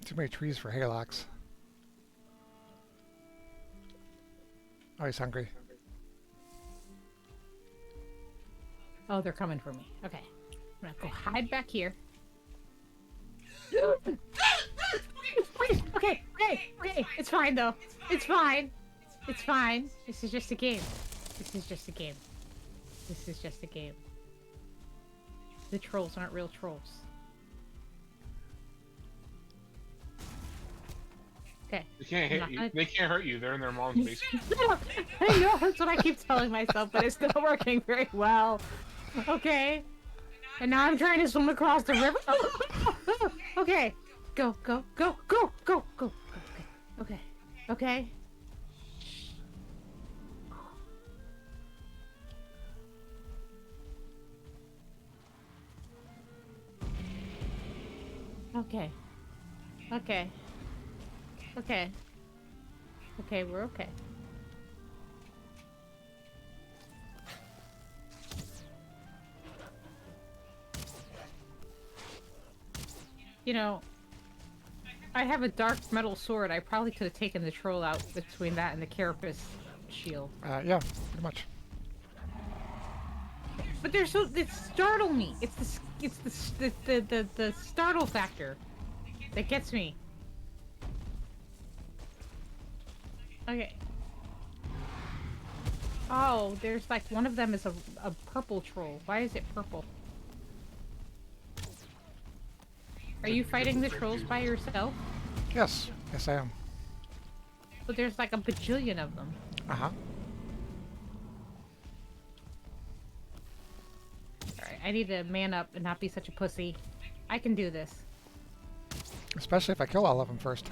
Too many trees for haylocks. Oh, he's hungry. Oh, they're coming for me. Okay. I'm gonna go hide back here. Okay. It's fine, though. It's fine. It's fine. This is just a game. This is just a game. This is just a game. The trolls aren't real trolls. Okay. They can't hit you. They can't hurt you. They're in their mom's basement. I know, that's what I keep telling myself, but it's not working very well. Okay. And now I'm trying to swim across the river. Okay. Go. Okay. Okay, we're okay. You know, I have a dark metal sword. I probably could have taken the troll out between that and the carapace shield. Yeah, pretty much. But they're so... They startle me. It's the startle factor that gets me. Okay. Oh, there's like one of them is a purple troll. Why is it purple? Are you fighting the trolls by yourself? Yes, I am. But there's like a bajillion of them. Uh-huh. Alright, I need to man up and not be such a pussy. I can do this. Especially if I kill all of them first.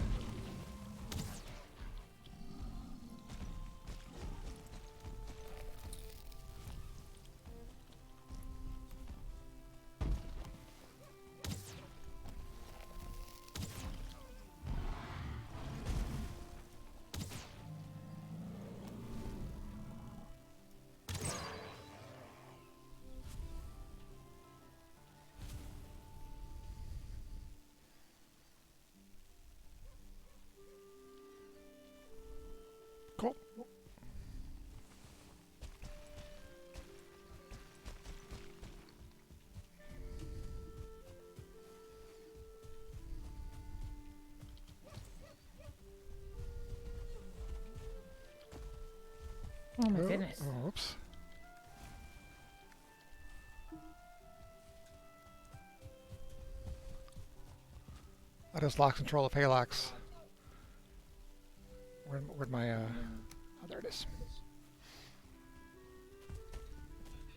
Cool. Oh my goodness. Oh, oops. That is lock control of haylocks. Where'd my, oh, there it is.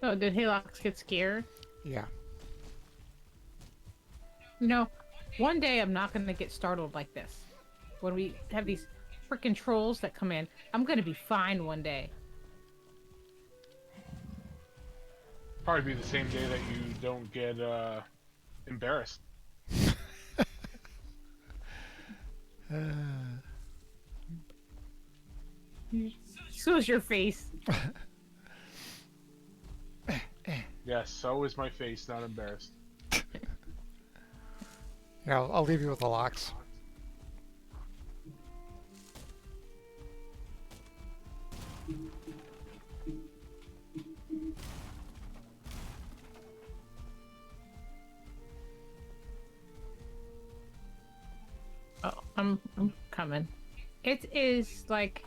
Oh, did Halox get scared? Yeah. You know, one day I'm not gonna get startled like this. When we have these freaking trolls that come in, I'm gonna be fine one day. Probably be the same day that you don't get embarrassed. So is your face. Yes, so is my face, not embarrassed. Yeah, I'll leave you with the locks. Oh, I'm coming. It is like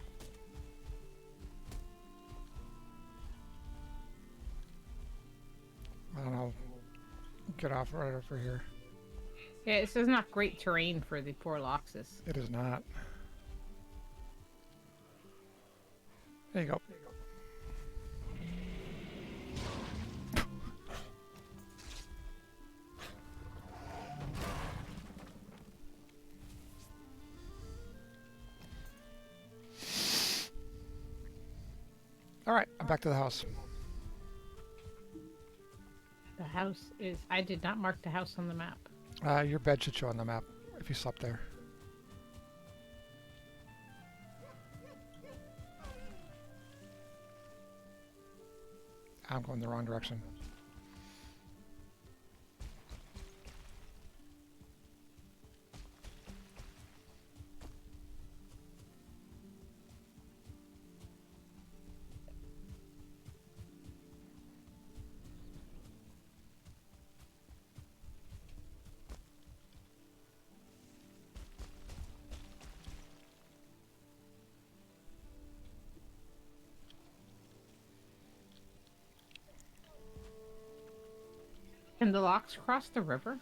I don't know. Get off right over here. yeah, this is not great terrain for the poor Loxus. It is not. There you go. All right, I'm back to the house. The house is. I did not mark the house on the map. Your bed should show on the map if you slept there. I'm going the wrong direction. Can the Lox cross the river?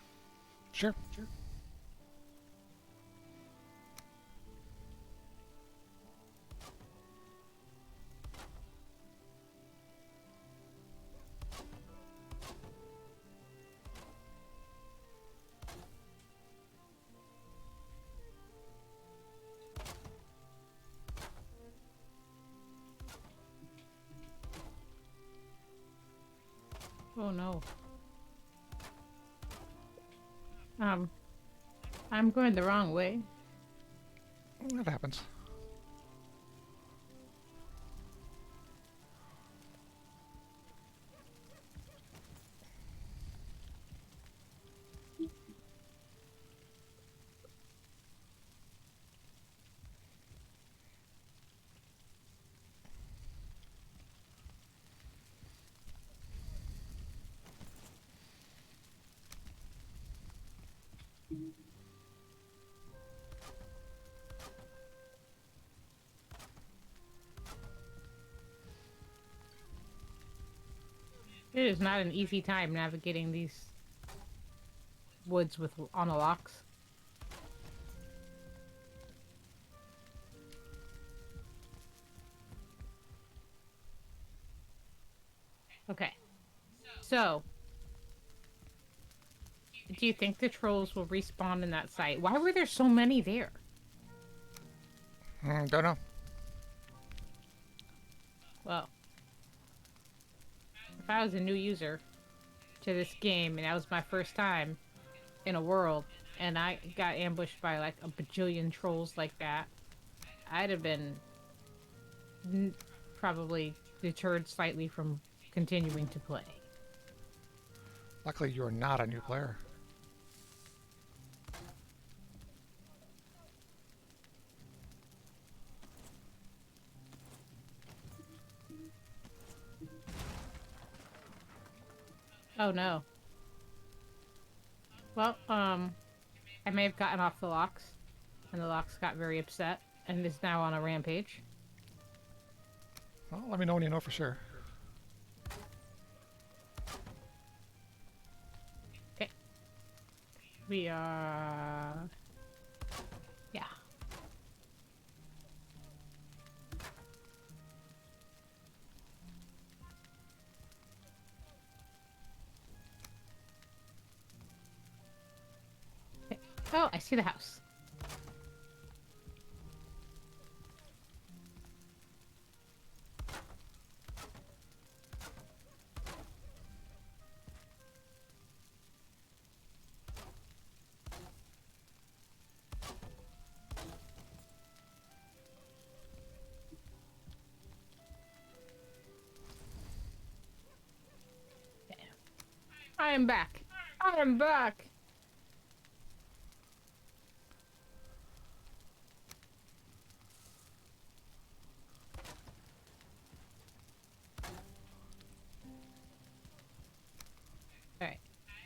Sure. Oh no. I'm going the wrong way. That happens. It is not an easy time navigating these woods with on a Lox. Okay. So, do you think the trolls will respawn in that site? Why were there so many there? Don't know. Well, if I was a new user to this game and that was my first time in a world and I got ambushed by like a bajillion trolls like that, I'd have been probably deterred slightly from continuing to play. Luckily, you are not a new player. Oh no. Well, I may have gotten off the Lox, and the Lox got very upset, and is now on a rampage. Well, let me know when you know for sure. Okay. We are... Yeah. Okay. Oh, I see the house. I am back. I am back.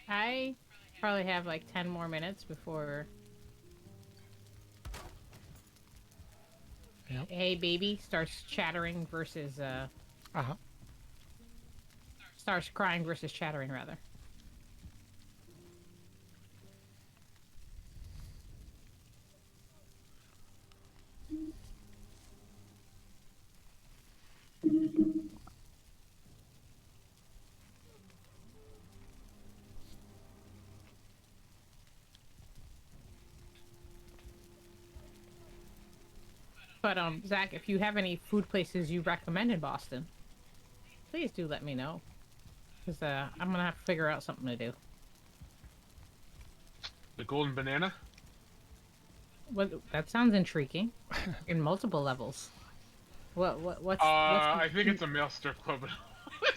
I probably have like 10 more minutes before Yep. Hey Baby starts chattering versus Uh-huh. starts crying versus chattering rather. But Zach, if you have any food places you recommend in Boston, please do let me know. Cause I'm gonna have to figure out something to do. The golden banana. What that sounds intriguing, in multiple levels. What's the I think it's a male strip club.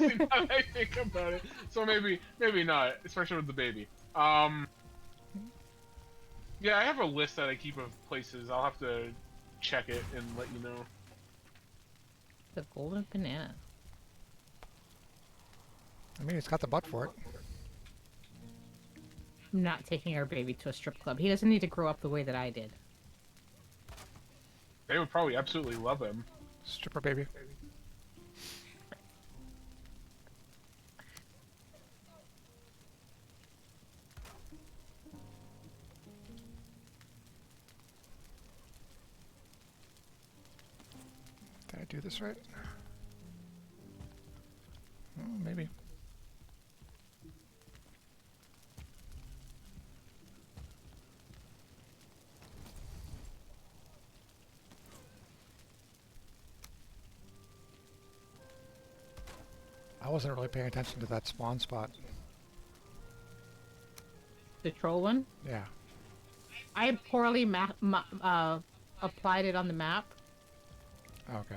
Honestly, now that I think about it, so maybe not, especially with the baby. Yeah, I have a list that I keep of places. I'll have to check it and let you know. the golden banana? I mean, it's got the butt for it. I'm not taking our baby to a strip club. He doesn't need to grow up the way that I did. They would probably absolutely love him. Stripper baby. Did I do this right? Maybe. I wasn't really paying attention to that spawn spot. The troll one? Yeah. I had poorly applied it on the map, Okay.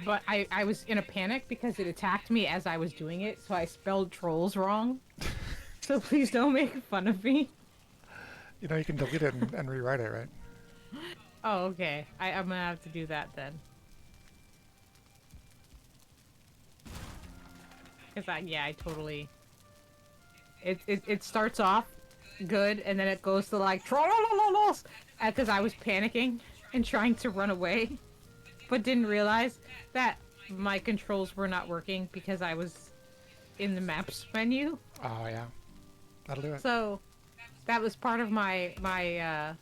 but I was in a panic because it attacked me as I was doing it, so I spelled trolls wrong. So please don't make fun of me. You know, you can delete it and rewrite it, right? Oh, okay. I'm gonna have to do that then. Cause I totally. It starts off good and then it goes to like trolls because I was panicking and trying to run away, but didn't realize that my controls were not working because I was in the maps menu. Oh, yeah. That'll do it. So that was part of my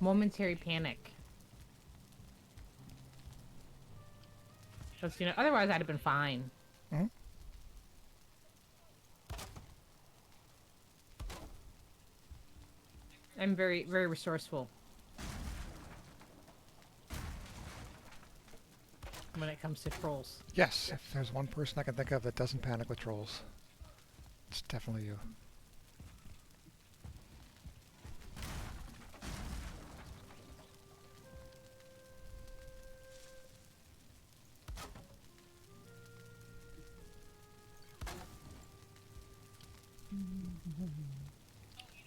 momentary panic. Because, otherwise I'd have been fine. Mhm. I'm very, very resourceful when it comes to trolls. Yes, if there's one person I can think of that doesn't panic with trolls, it's definitely you.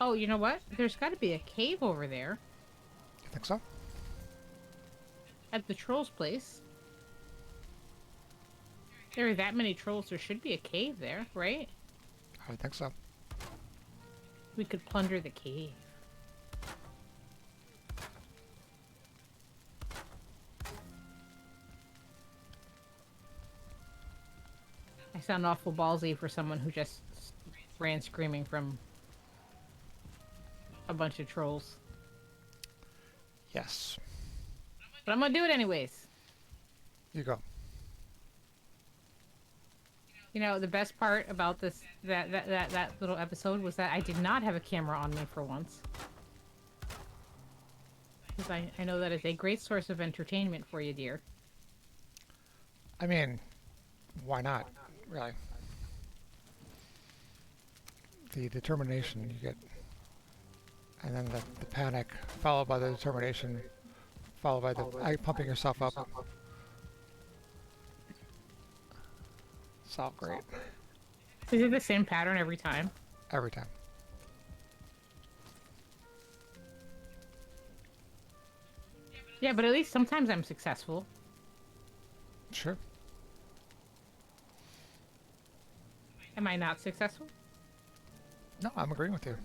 Oh, you know what? There's got to be a cave over there You think so? at the troll's place. There are that many trolls. There should be a cave there, right? I would think so. We could plunder the cave. I sound awful ballsy for someone who just ran screaming from a bunch of trolls. Yes. But I'm gonna do it anyways. You go. The best part about that little episode was that I did not have a camera on me for once. Because I know that is a great source of entertainment for you, dear. I mean, why not? Really. The determination you get, and then the panic, followed by the determination, followed by the pumping yourself up. It's all great. Is it the same pattern every time? Every time. Yeah, but at least sometimes I'm successful. Sure. Am I not successful? No, I'm agreeing with you.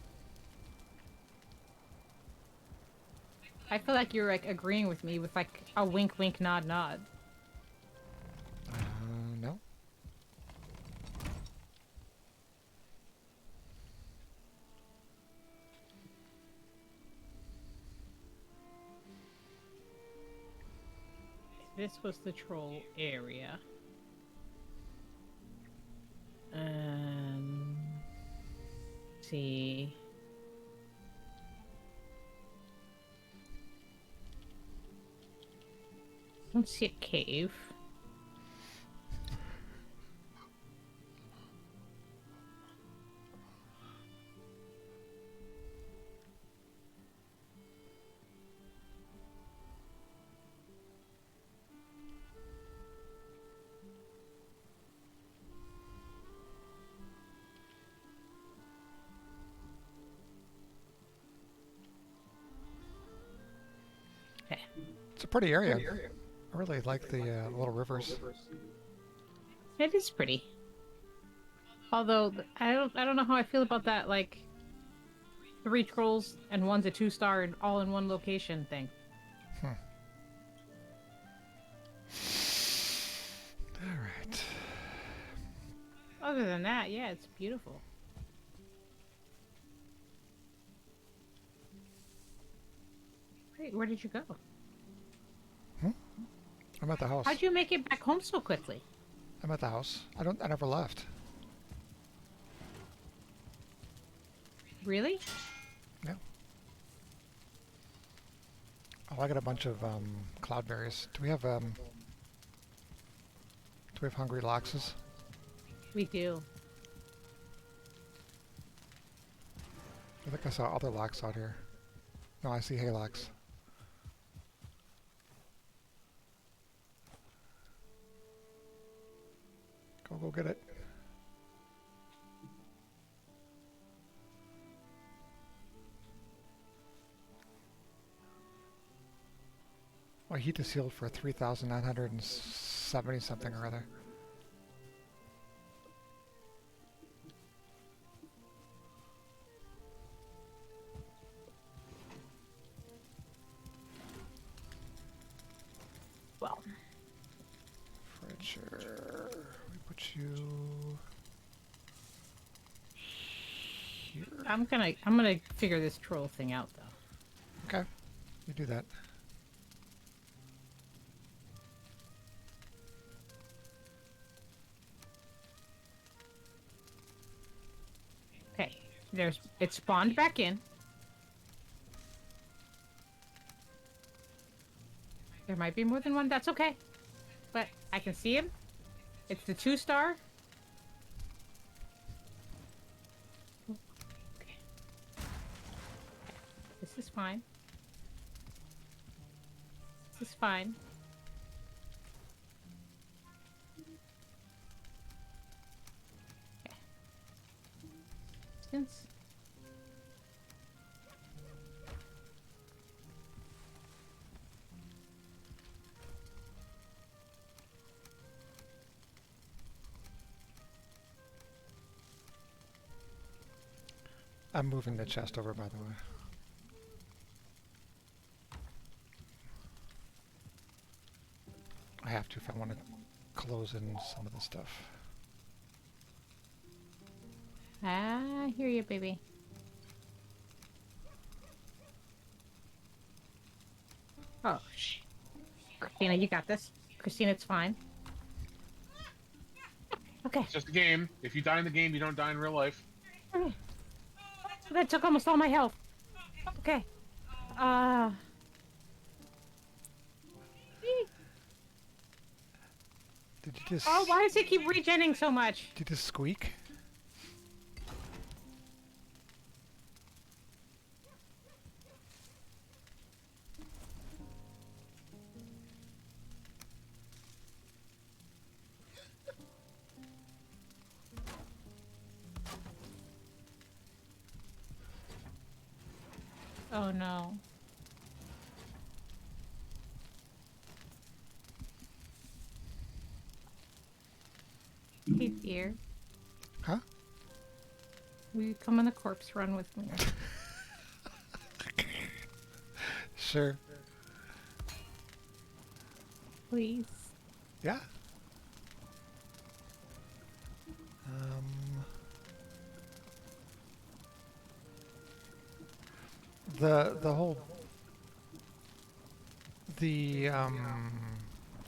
I feel like you're like agreeing with me with like a wink, wink, nod, nod. No. This was the troll area. Let's see. I don't see a cave. Okay. It's a pretty area. I really like the little rivers. It is pretty. Although I don't know how I feel about that like 3 trolls and one's a 2-star and all in one location thing. All right. Other than that, yeah, it's beautiful. Wait, where did you go? I'm at the house. How'd you make it back home so quickly? I'm at the house. I never left. Really? Yeah. Oh, I got a bunch of cloudberries. Do we have hungry loxes? We do. I think I saw other lox out here. No, I see haylox. Go get it. Oh, heat is sealed for 3,970 something or other. Well, Fridge. We put you here. I'm gonna figure this troll thing out though. Okay, you do that. Okay, it spawned back in. There might be more than one. That's okay, but I can see him. It's the 2-star. Okay. This is fine. This is fine. Okay. Distance. I'm moving the chest over, by the way. I have to if I want to close in some of the stuff. I hear you, baby. Oh, shh. Christina, you got this. Christina, it's fine. Okay. It's just a game. If you die in the game, you don't die in real life. Okay. That took almost all my health. Okay. Did you just... Oh, why does it keep regenning so much? Did you just squeak? Oh no. Hey dear. Huh? Will you come on the corpse run with me? Sure. Please. Yeah. The whole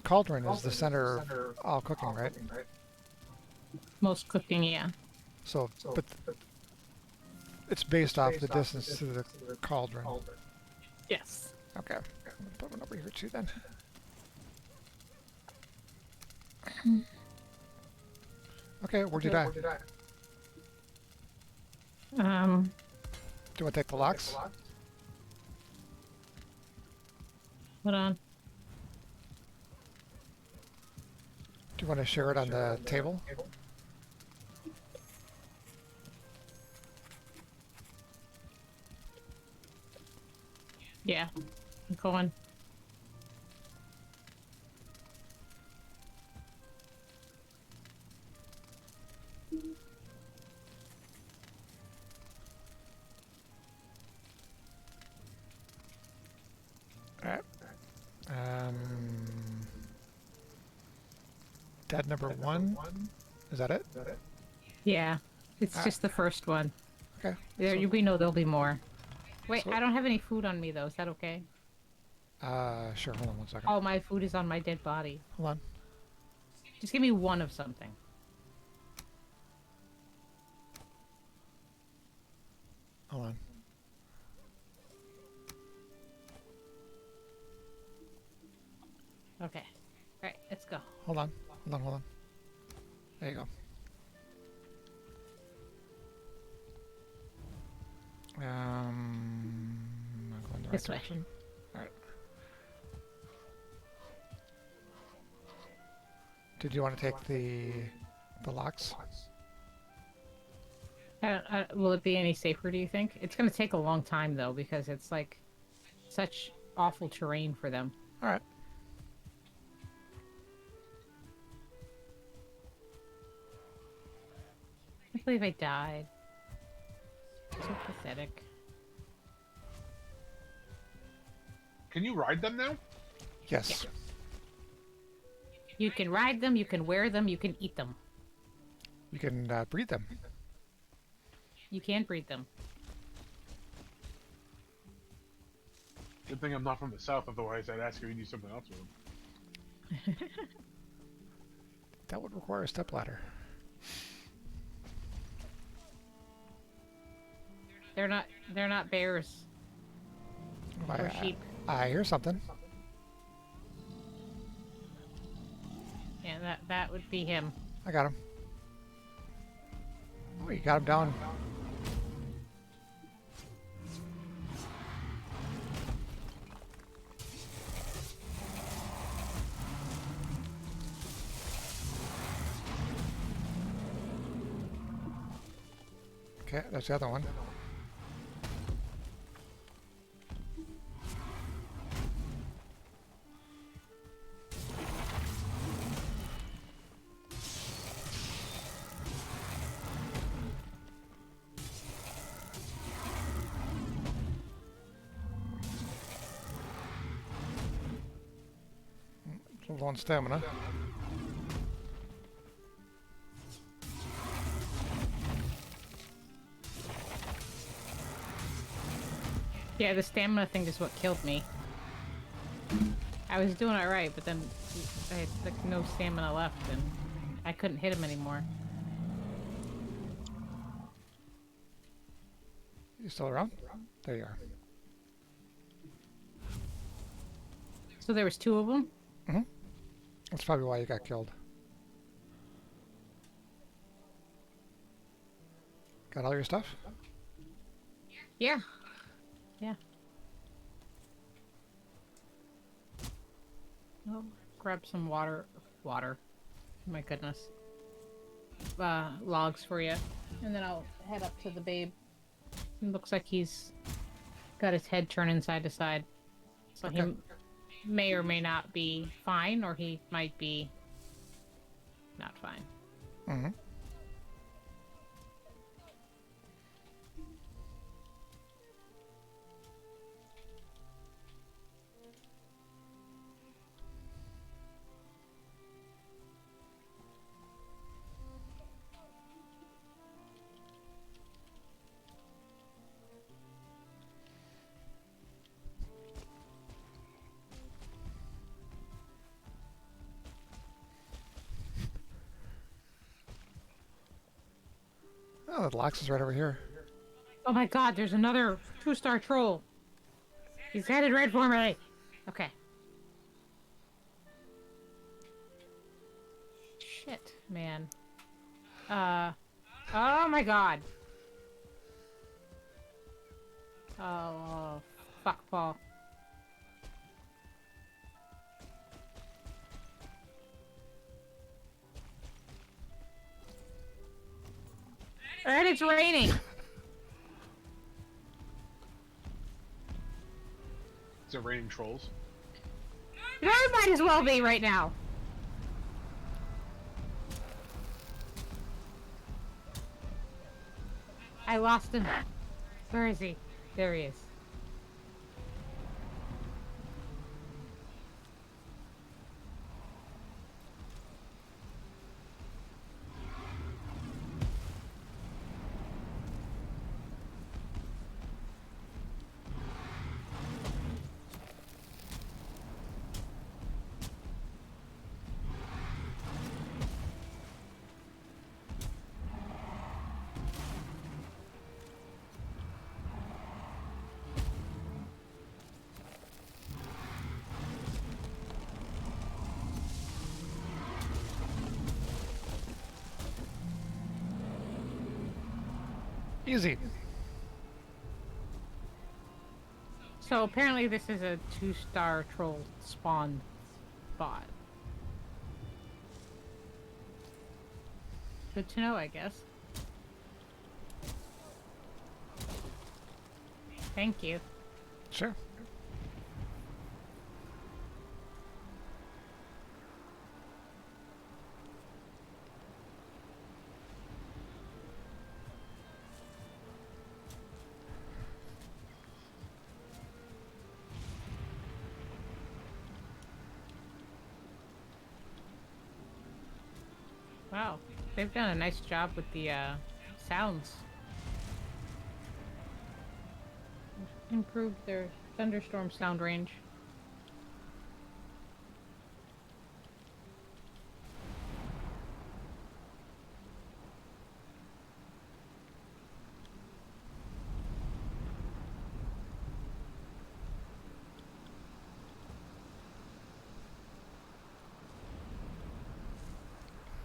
cauldron is the center of all cooking, right? Most cooking, yeah. So, but it's based off the distance to the cauldron. Yes. Okay. I'm gonna put one over here too then. Okay, where'd you die? Do you want to take the locks? Hold on. Do you want to share it on the table? Yeah. I'm going. Alright. Dead number 1. Is that it? Yeah. It's Ah. just the first one. Okay. We know there'll be more. Wait, So- I don't have any food on me though. Is that okay? Sure. Hold on one second. Oh, my food is on my dead body. Hold on. Just give me one of something. Hold on. Okay. Alright, let's go. Hold on. Hold on. There you go. I'm going the right This way. direction. Alright. Did you want to take the locks? Will it be any safer, do you think? It's going to take a long time, though, because it's, like, such awful terrain for them. Alright. I can't believe I died. So pathetic. Can you ride them now? Yes. You can ride them, you can wear them, you can eat them. You can breed them. You can breed them. Good thing I'm not from the south, otherwise I'd ask you to do something else with them. That would require a stepladder. They're not bears or sheep. I hear something. Yeah, that would be him. I got him. Oh, you got him down. Okay, that's the other one. Low on stamina. Yeah, the stamina thing is what killed me. I was doing it right, but then I had like no stamina left, and I couldn't hit him anymore. You still around? There you are. So there was 2 of them? Mm-hmm. That's probably why you got killed. Got all your stuff? Yeah. Yeah. Oh, grab some water. My goodness. Logs for you. And then I'll head up to the babe. It looks like he's got his head turning side to side. So Okay. he may or may not be fine, or he might be not fine. Mm-hmm. Oh, the Lox is right over here. Oh my god, there's another 2-star troll. He's headed right for me. Okay. Shit, man. Oh my god. Oh, fuck, Paul. And it's raining. Is it raining trolls? There might as well be right now. I lost him. Where is he? There he is. Easy. So apparently this is a 2-star troll spawn spot. Good to know, I guess. Thank you. Sure. Wow, they've done a nice job with the sounds. Improved their thunderstorm sound range.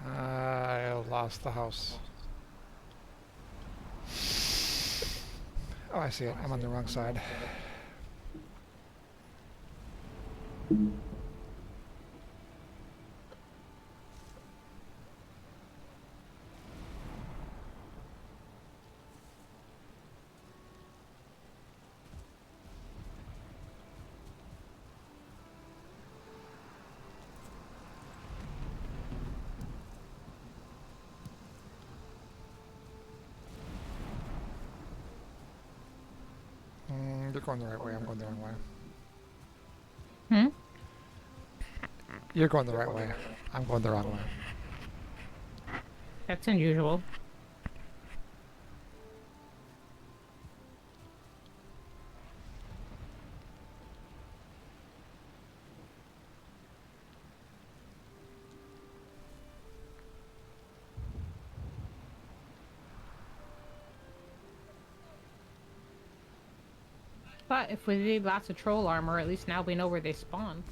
I lost the house. Oh, I see it. I'm on the wrong side. You're going the right way. I'm going the wrong way. Hmm? You're going the right way. I'm going the wrong way. That's unusual. But if we need lots of troll armor, at least now we know where they spawn.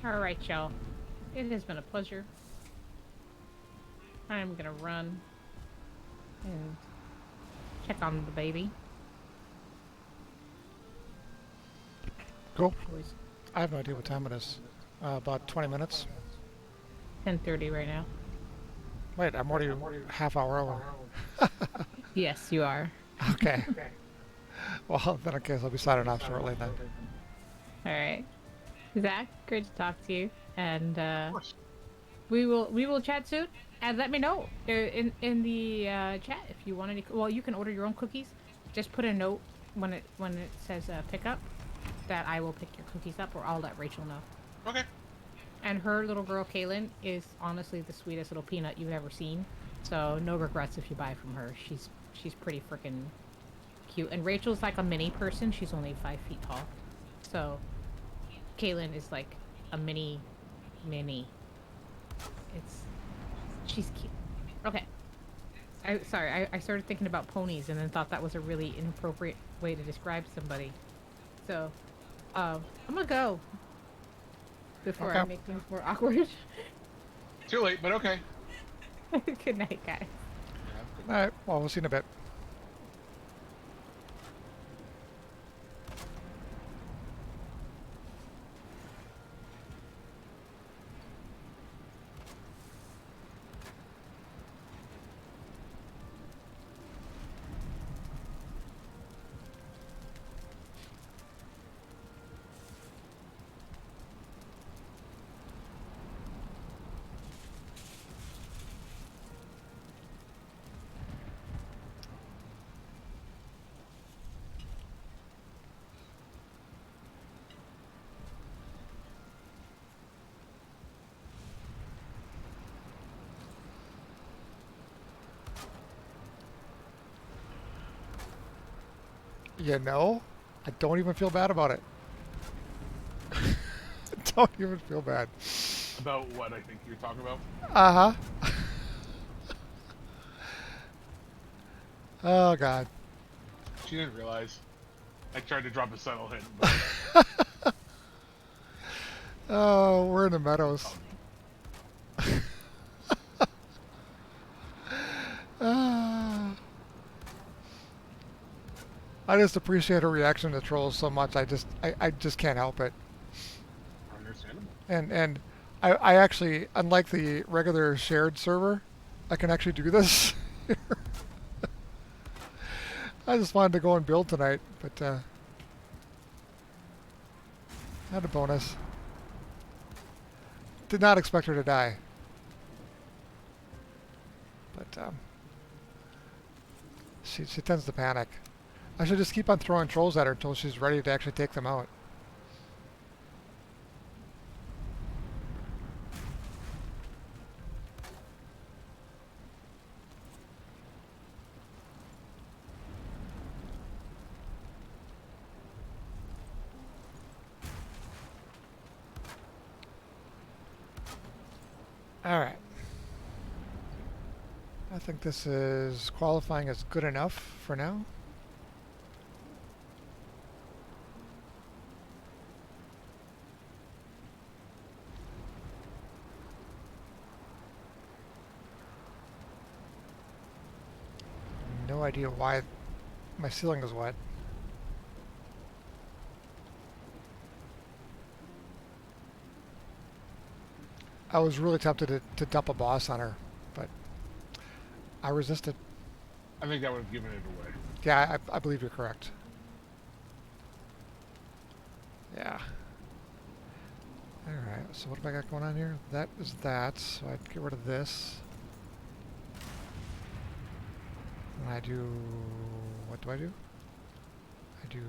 All right, y'all. It has been a pleasure. I'm gonna run and check on the baby. Cool. It's I have no idea what time it is. About 20 minutes. 10:30 right now. Wait, I'm already half hour over. Yes, you are. Okay. Well, then I guess I'll be signing off shortly then. All right, Zach. Great to talk to you, and Of course. we will chat soon. And let me know in the chat if you want any. Well, you can order your own cookies. Just put a note when it says pick up that I will pick your cookies up, or I'll let Rachel know. Okay. And her little girl Kaylin is honestly the sweetest little peanut you've ever seen. So no regrets if you buy from her. She's pretty freaking cute. And Rachel's like a mini person. She's only 5 feet tall. So Kaylin is like a mini. She's cute. Okay. I started thinking about ponies and then thought that was a really inappropriate way to describe somebody. So I'm gonna go before I Okay. make things more awkward. Too late, but okay. Good night, guys. Alright, well, we'll see you in a bit. You know, I don't even feel bad about it. Don't even feel bad. About what I think you're talking about. Uh-huh. Oh, God. She didn't realize. I tried to drop a subtle hint, but Oh, we're in the meadows. Ah. I just appreciate her reaction to trolls so much. I just can't help it. understandable. And I actually, unlike the regular shared server, I can actually do this. I just wanted to go and build tonight, but had a bonus. Did not expect her to die. But she tends to panic. I should just keep on throwing trolls at her until she's ready to actually take them out. Alright. I think this is qualifying as good enough for now. No idea why my ceiling is wet. I was really tempted to dump a boss on her, but I resisted. I think that would have given it away. Yeah, I believe you're correct. Yeah. Alright, so what have I got going on here? That is that, so I'd get rid of this. And I do... what do? I do...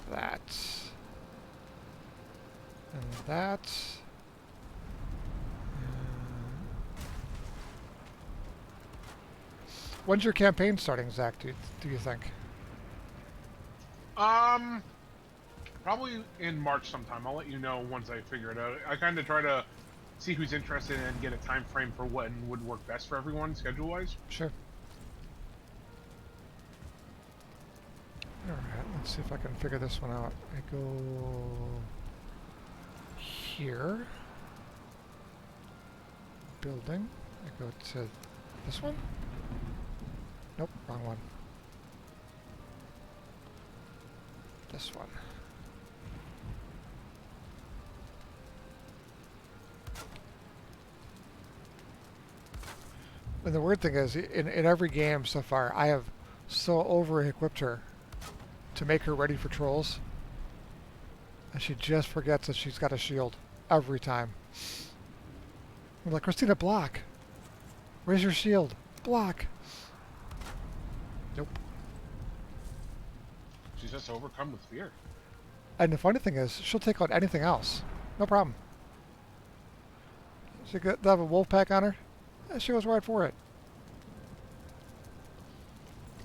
that. And that. When's your campaign starting, Zach, do you think? Probably in March sometime. I'll let you know once I figure it out. I kind of try to see who's interested and get a time frame for when would work best for everyone, schedule-wise. Sure. Alright, let's see if I can figure this one out. I go here. Building. I go to this one? Nope, wrong one. This one. And the weird thing is, in every game so far, I have so over-equipped her to make her ready for trolls. And she just forgets that she's got a shield every time. I'm like, Christina, block. Raise your shield. Block. Nope. She's just overcome with fear. And the funny thing is, she'll take out anything else. No problem. She got have a wolf pack on her. She goes right for it.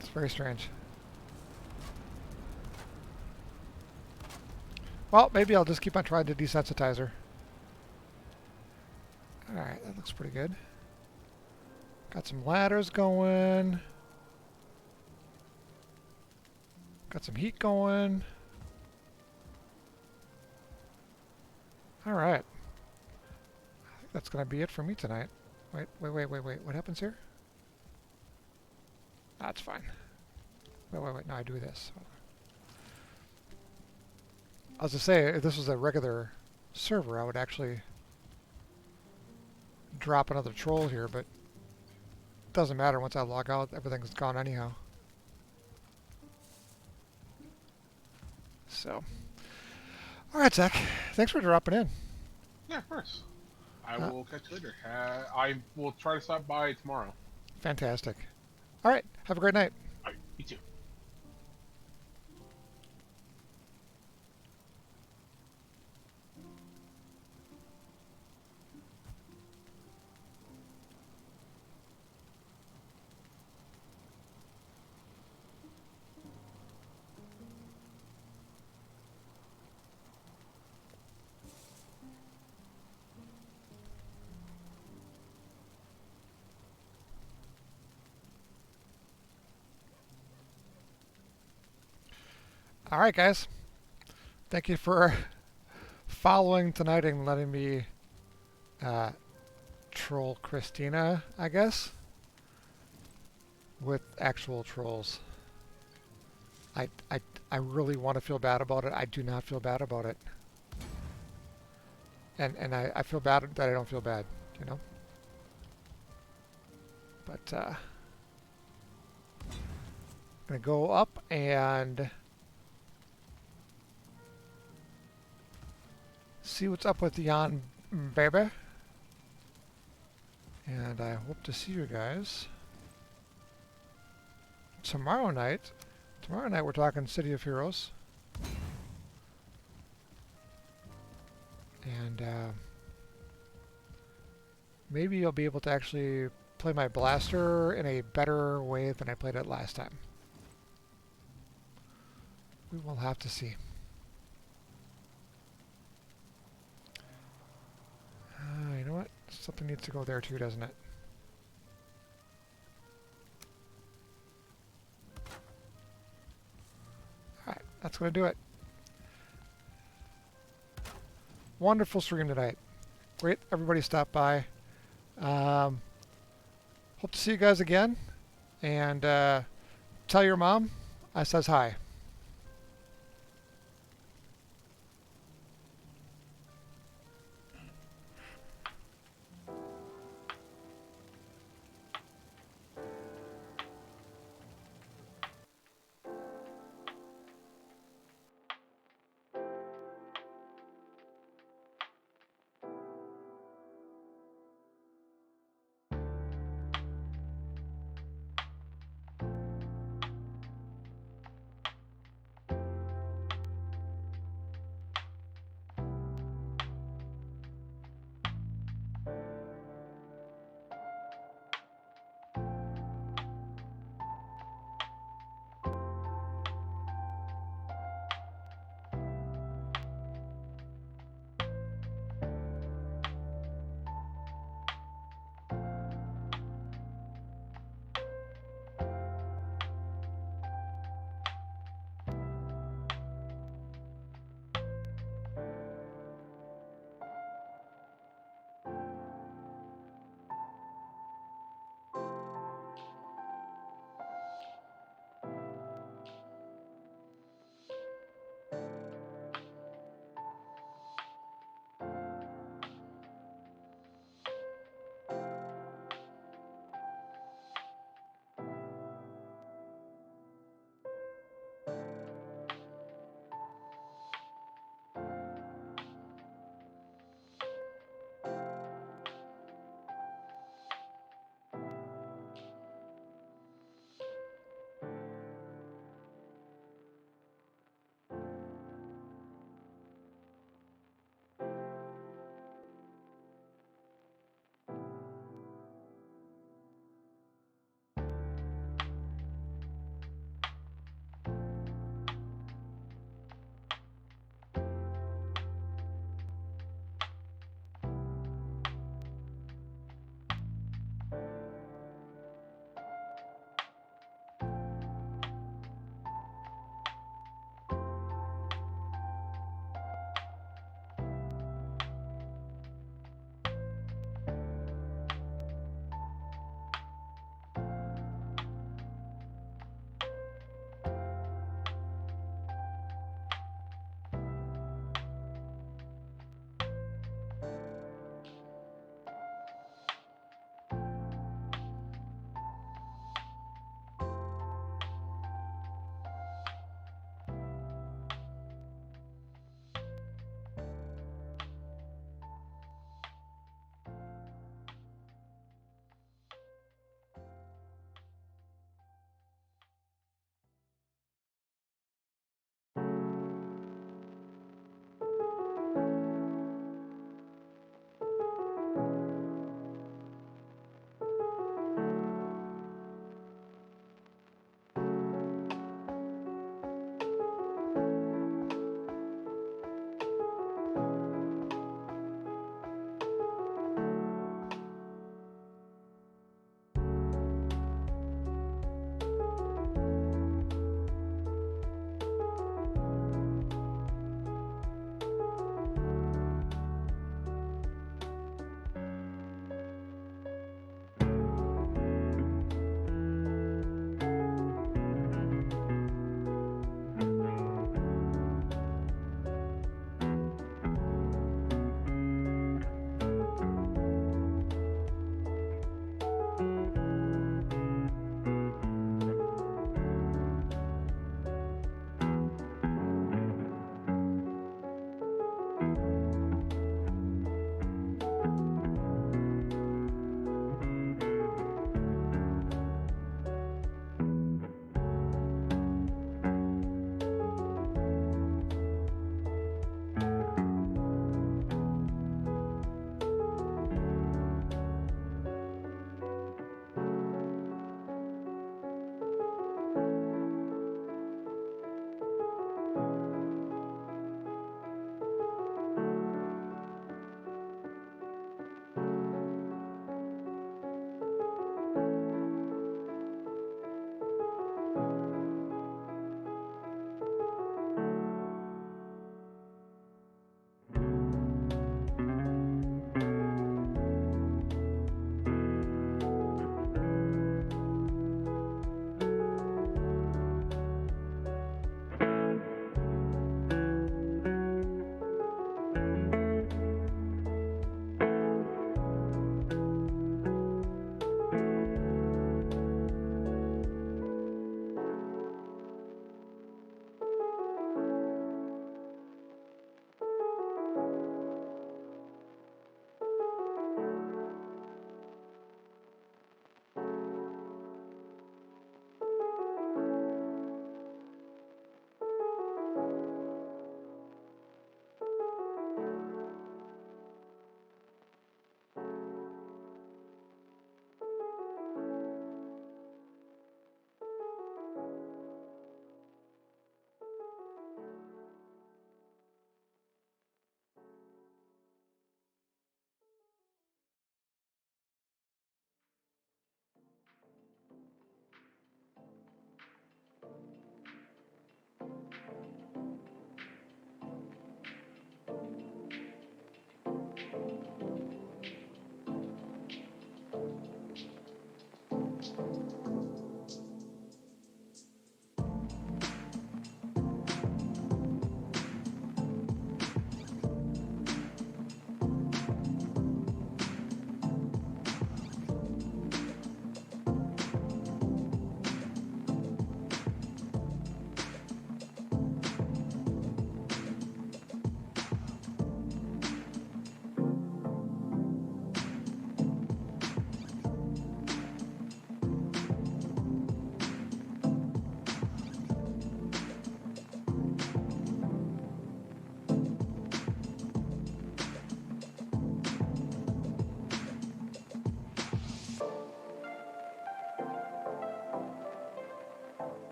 It's very strange. Well, maybe I'll just keep on trying to desensitize her. Alright, that looks pretty good. Got some ladders going. Got some heat going. Alright. I think that's going to be it for me tonight. Wait. What happens here? That's fine. Wait. No, I do this. I was to say, if this was a regular server, I would actually drop another troll here, but it doesn't matter. Once I log out, everything's gone anyhow. So, alright, Zach. Thanks for dropping in. Yeah, of course. I will catch you later. I will try to stop by tomorrow. Fantastic. Alright, have a great night. All right, you too. Alright, guys. Thank you for following tonight and letting me troll Christina, I guess, with actual trolls. I really want to feel bad about it. I do not feel bad about it. And I feel bad that I don't feel bad, you know? But, I'm going to go up and see what's up with Jan, baby. And I hope to see you guys tomorrow night. Tomorrow night we're talking City of Heroes. And maybe you'll be able to actually play my blaster in a better way than I played it last time. We will have to see. You know what? Something needs to go there too, doesn't it? Alright, that's going to do it. Wonderful stream tonight. Great, everybody stopped by. Hope to see you guys again. And tell your mom I says hi.